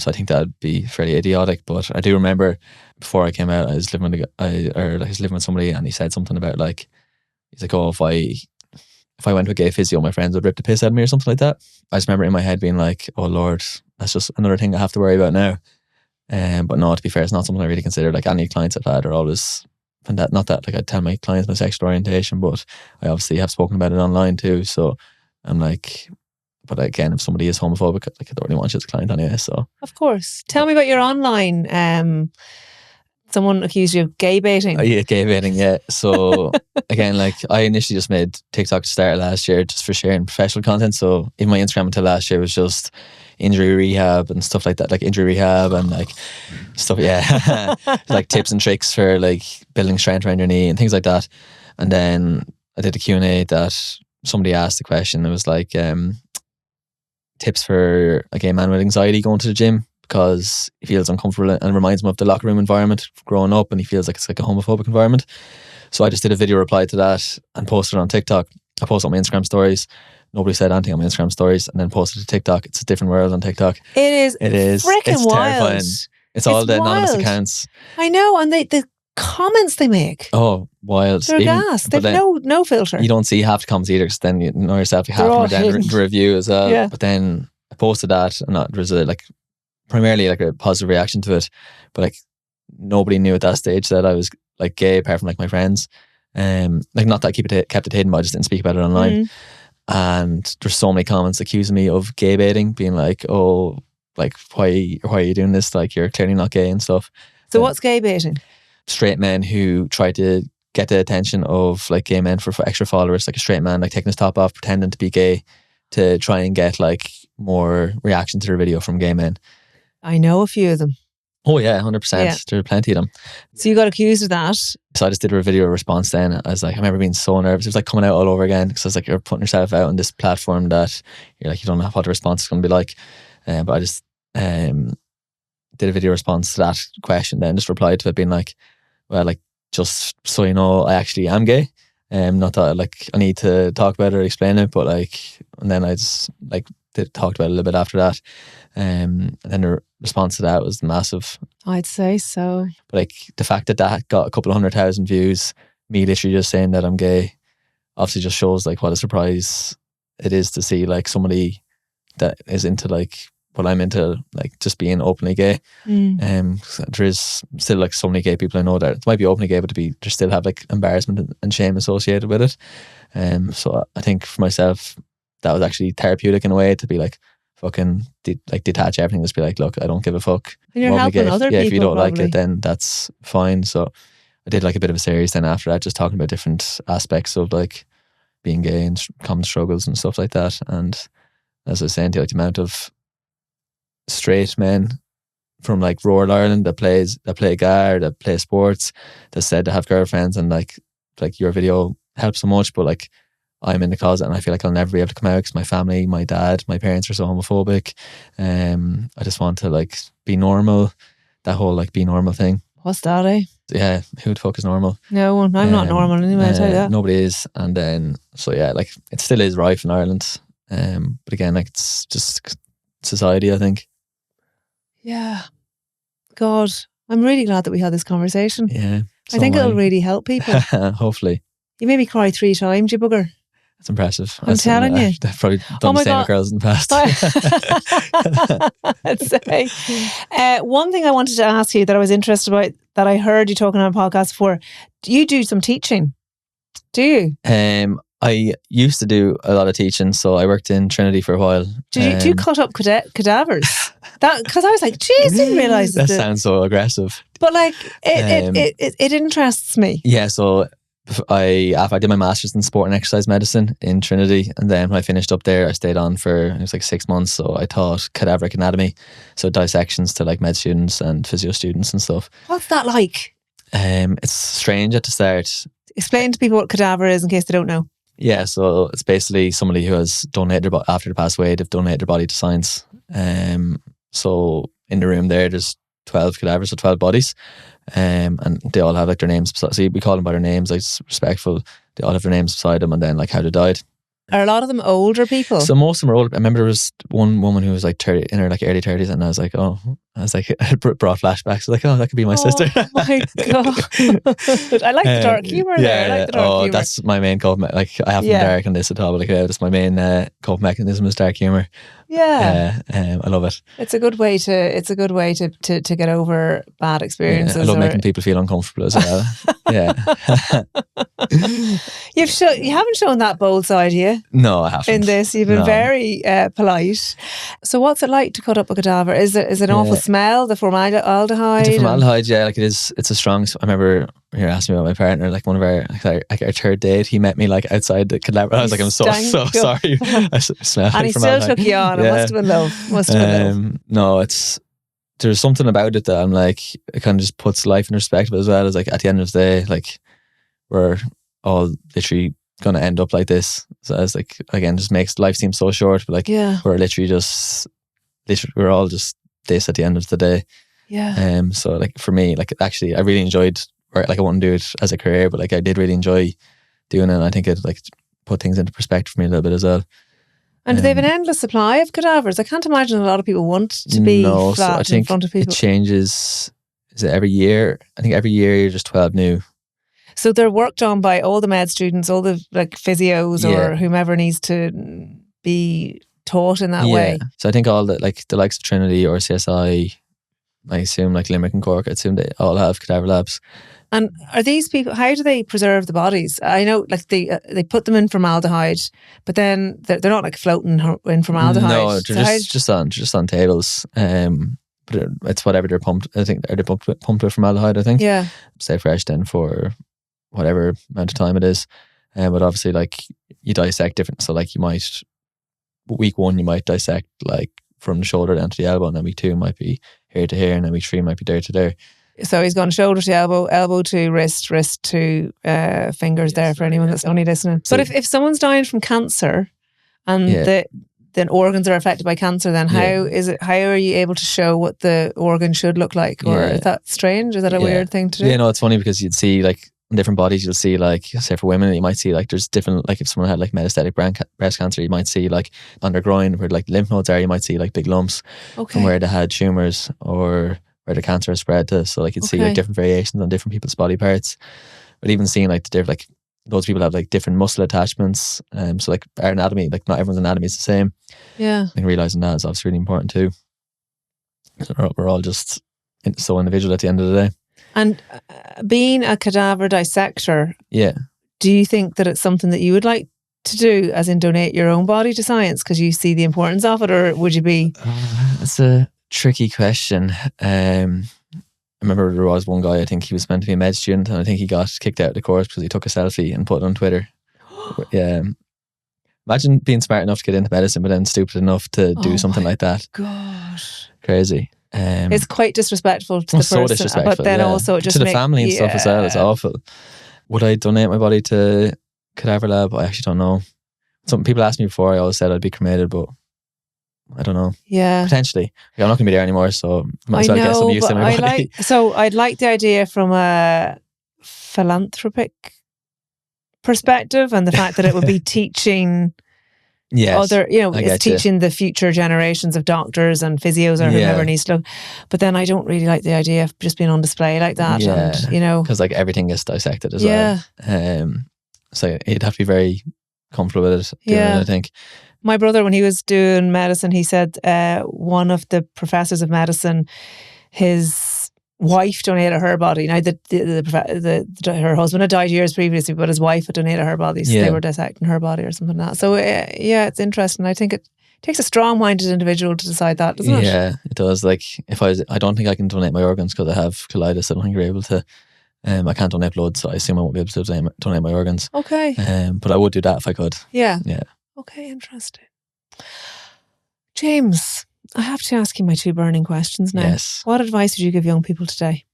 So I think that'd be fairly idiotic. But I do remember before I came out, I was living with somebody, and he said something about like, he's like, oh, if I went to a gay physio, my friends would rip the piss out of me or something like that. I just remember in my head being like, oh Lord, that's just another thing I have to worry about now. But no, to be fair, it's not something I really consider. Like, any clients I've had are always, and that, not that like I tell my clients my sexual orientation, but I obviously have spoken about it online too. So I'm like, but again, if somebody is homophobic, like, I don't really want you as a client anyway. So of course, tell me about your online. Someone accused you of gay baiting. Oh, yeah, gay baiting, yeah. So again, like, I initially just made TikTok to start last year just for sharing professional content. So even my Instagram until last year was just injury rehab and stuff like that, like injury rehab and like stuff, like tips and tricks for like building strength around your knee and things like that. And then I did a Q&A that somebody asked the question. It was like tips for a gay man with anxiety going to the gym, because he feels uncomfortable and reminds him of the locker room environment growing up, and he feels like it's like a homophobic environment. So I just did a video reply to that and posted it on TikTok. I posted on my Instagram stories. Nobody said anything on my Instagram stories, and then posted to TikTok. It's a different world on TikTok. It is freaking wild. Terrifying. It's all the anonymous accounts. I know, and the comments they make. Oh, wild. They're gas. They've no filter. You don't see half the comments either, because then you know yourself, you have to down the review as well. Yeah. But then I posted that, and there was primarily like a positive reaction to it, but like nobody knew at that stage that I was like gay, apart from like my friends. Like, not that I kept it hidden, but I just didn't speak about it online. And there's so many comments accusing me of gay baiting, being like, oh, like, why are you doing this? Like, you're clearly not gay and stuff. So what's gay baiting? Straight men who try to get the attention of like gay men for extra followers, like a straight man like taking his top off, pretending to be gay to try and get like more reaction to their video from gay men. I know a few of them. Oh yeah, 100%. Yeah. There are plenty of them. So you got accused of that. So I just did a video response then. I was like, I remember being so nervous. It was like coming out all over again, because I was like, you're putting yourself out on this platform that you're like, you don't know what the response is going to be like. But I just did a video response to that question, then just replied to it being like, well, like, just so you know, I actually am gay. Not that like I need to talk about it or explain it, but like, and then I just like talked about it a little bit after that. And then the response to that was massive. I'd say so. But like, the fact that got a couple of 100,000 views, me literally just saying that I'm gay, obviously just shows like what a surprise it is to see like somebody that is into like what I'm into, like just being openly gay. There is still like so many gay people I know that might be openly gay, but they still have like embarrassment and shame associated with it. So I think for myself, that was actually therapeutic in a way, to be like, fucking detach everything, just be like, look, I don't give a fuck. And you're helping other people. If you don't probably like it, then that's fine. So I did like a bit of a series then after that, just talking about different aspects of like being gay and common struggles and stuff like that. And as I was saying to you, like the amount of straight men from like rural Ireland that play gar, that play sports, that said to have girlfriends, and like your video helps so much, but like I'm in the closet and I feel like I'll never be able to come out because my family, my dad, my parents are so homophobic. I just want to like be normal. That whole like be normal thing. What's that, eh? Yeah, who the fuck is normal? No one. I'm not normal anyway, I tell you that. Nobody is. And then, so yeah, like it still is rife in Ireland. But again, like it's just society, I think. Yeah. God, I'm really glad that we had this conversation. Yeah. I think it'll really help people. Hopefully. You made me cry 3 times, you bugger. It's impressive. I'm telling you. They've probably done the same with girls in the past. Let's say. One thing I wanted to ask you that I was interested about, that I heard you talking on a podcast before, you do some teaching. Do you? I used to do a lot of teaching, so I worked in Trinity for a while. Do you cut up cadavers? Because I was like, geez, I didn't realise that sounds so aggressive. But like, it interests me. Yeah, so I did my master's in sport and exercise medicine in Trinity, and then when I finished up there, I stayed on for, it was like 6 months. So I taught cadaveric anatomy, so dissections to like med students and physio students and stuff. What's that like? It's strange at the start. Explain to people what cadaver is in case they don't know. Yeah, so it's basically somebody who has donated their body after they pass away. They've donated their body to science. So in the room there's 12 cadavers, so 12 bodies, and they all have like their names. So we call them by their names, like respectful. They all have their names beside them, and then like how they died. Are a lot of them older people? So most of them are older. I remember there was one woman who was like 30, in her like early 30s, and I was like, it brought flashbacks. I was like, oh, that could be my sister. Oh my God. I like the dark humour there. I like the dark humour. That's my main coping. Like, I haven't been dark on this at all, but like, that's my main coping mechanism is dark humour. Yeah. I love it. It's a good way to get over bad experiences. I love making people feel uncomfortable as well. Yeah. You haven't shown that bold side here. No, I haven't. In this, you've been very polite. So, what's it like to cut up a cadaver? Is it an awful smell? The formaldehyde? The formaldehyde, yeah, like it is. It's a strong. I remember you're asking me about my partner. Like one of our third date, he met me like outside the cadaver. I was like, I'm so sorry. I smell. And he still took you on. It must have been love. No, there's something about it that I'm like, it kind of just puts life in perspective as well. As like at the end of the day, like we're all literally gonna end up like this. So it's like, again, just makes life seem so short. But like we're literally we're all just this at the end of the day. Yeah. So like for me, like actually I really enjoyed, or like I wouldn't do it as a career, but like I did really enjoy doing it, and I think it like put things into perspective for me a little bit as well. And do they have an endless supply of cadavers? I can't imagine a lot of people want to be flat in front of people. It changes. Is it every year? I think every year there's 12 new. So they're worked on by all the med students, all the like physios or whomever needs to be taught in that way. So I think all the like the likes of Trinity or CSI, I assume like Limerick and Cork, I assume they all have cadaver labs. And are these people, how do they preserve the bodies? I know like they put them in formaldehyde, but then they're not like floating in formaldehyde. No, they're just on tables. But it's whatever they're pumped. I think they're pumped with formaldehyde, I think. Yeah. Stay fresh then for whatever amount of time it is. But obviously like you dissect different. So like you might, week 1 you might dissect like from the shoulder down to the elbow, and then week 2 might be here to here, and then week 3 might be there to there. So he's gone shoulder to elbow, elbow to wrist, wrist to fingers there for anyone that's only listening. But if someone's dying from cancer and the organs are affected by cancer, then how are you able to show what the organ should look like? Or is that strange? Is that a weird thing to do? Yeah, no, it's funny because you'd see like in different bodies, you'll see like, say for women, you might see like there's different, like if someone had like metastatic breast cancer, you might see like on their groin where like lymph nodes are, you might see like big lumps from where they had tumours or where the cancer is spread to. So like you'd see like different variations on different people's body parts. But even seeing like the different, like those people have like different muscle attachments. So like our anatomy, like not everyone's anatomy is the same. Yeah. And realising that is obviously really important too. So we're all just so individual at the end of the day. And being a cadaver dissector, do you think that it's something that you would like to do, as in donate your own body to science because you see the importance of it, or would you be? That's a tricky question. I remember there was one guy, I think he was meant to be a med student, and I think he got kicked out of the course because he took a selfie and put it on Twitter. Imagine being smart enough to get into medicine but then stupid enough to do something like that. Gosh. Crazy. It's quite disrespectful to the person, so disrespectful, but then also just to the family and stuff as well. It's awful. Would I donate my body to cadaver lab? I actually don't know. Some people asked me before, I always said I'd be cremated, but I don't know. Yeah. Potentially. I'm not going to be there anymore, so might as well get some use in my body. I'd like the idea from a philanthropic perspective, and the fact that it would be teaching other, it's teaching the future generations of doctors and physios or whoever needs to look. But then I don't really like the idea of just being on display like that. Yeah. And, because like everything gets dissected as well. So it'd have to be very comfortable with it. Doing it, I think. My brother, when he was doing medicine, he said one of the professors of medicine, his wife donated her body. Now, her husband had died years previously, but his wife had donated her body. So they were dissecting her body or something like that. So, it's interesting. I think it takes a strong-minded individual to decide that, doesn't it? Yeah, it does. Like, I don't think I can donate my organs because I have colitis. I don't think you're able to. I can't donate blood, so I assume I won't be able to donate my organs. Okay. But I would do that if I could. Yeah. Yeah. Okay, interesting. James, I have to ask you my two burning questions now. Yes. What advice would you give young people today?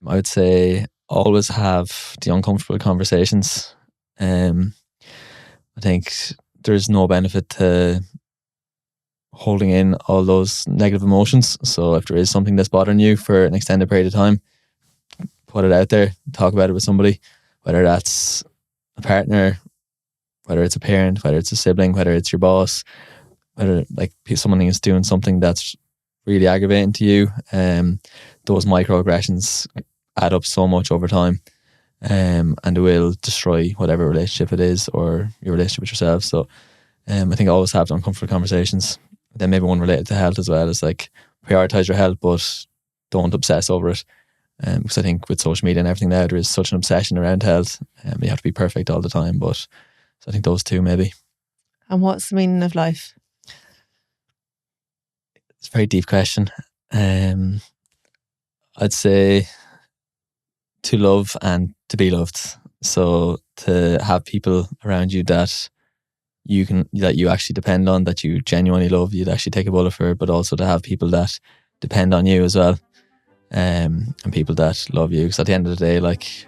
I would say always have the uncomfortable conversations. I think there's no benefit to holding in all those negative emotions. So if there is something that's bothering you for an extended period of time, put it out there, talk about it with somebody, whether that's a partner, whether it's a parent, whether it's a sibling, whether it's your boss, whether like someone is doing something that's really aggravating to you. Those microaggressions add up so much over time, and it will destroy whatever relationship it is or your relationship with yourself. So I think always have uncomfortable conversations. Then maybe one related to health as well is like prioritize your health, but don't obsess over it. Because I think with social media and everything now, there is such an obsession around health. You have to be perfect all the time. But so I think those two maybe. And what's the meaning of life? It's a very deep question. I'd say to love and to be loved. So to have people around you that you actually depend on, that you genuinely love, you'd actually take a bullet for, but also to have people that depend on you as well. And people that love you, because at the end of the day, like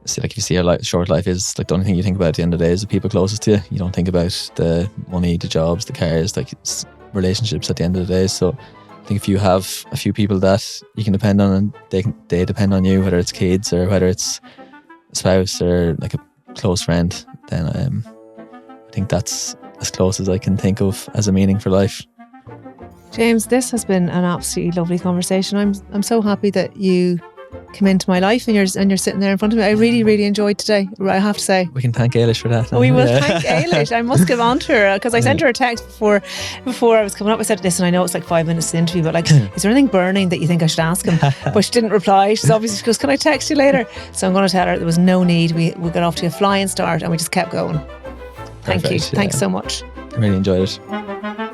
if you see how short life is, like the only thing you think about at the end of the day is the people closest to you. You don't think about the money, the jobs, the cars, like it's relationships at the end of the day. So I think if you have a few people that you can depend on and they depend on you, whether it's kids or whether it's a spouse or like a close friend, then I think that's as close as I can think of as a meaning for life. James, this has been an absolutely lovely conversation. I'm so happy that you came into my life and you're sitting there in front of me. I really, really enjoyed today, I have to say. We can thank Ailish for that. We will thank Ailish. I must give on to her because I sent her a text before I was coming up. I said, listen, I know it's like 5 minutes to the interview, but like, is there anything burning that you think I should ask him? But she didn't reply. She goes, can I text you later? So I'm going to tell her there was no need. We got off to a flying start and we just kept going. Thank you. Thanks so much. I really enjoyed it.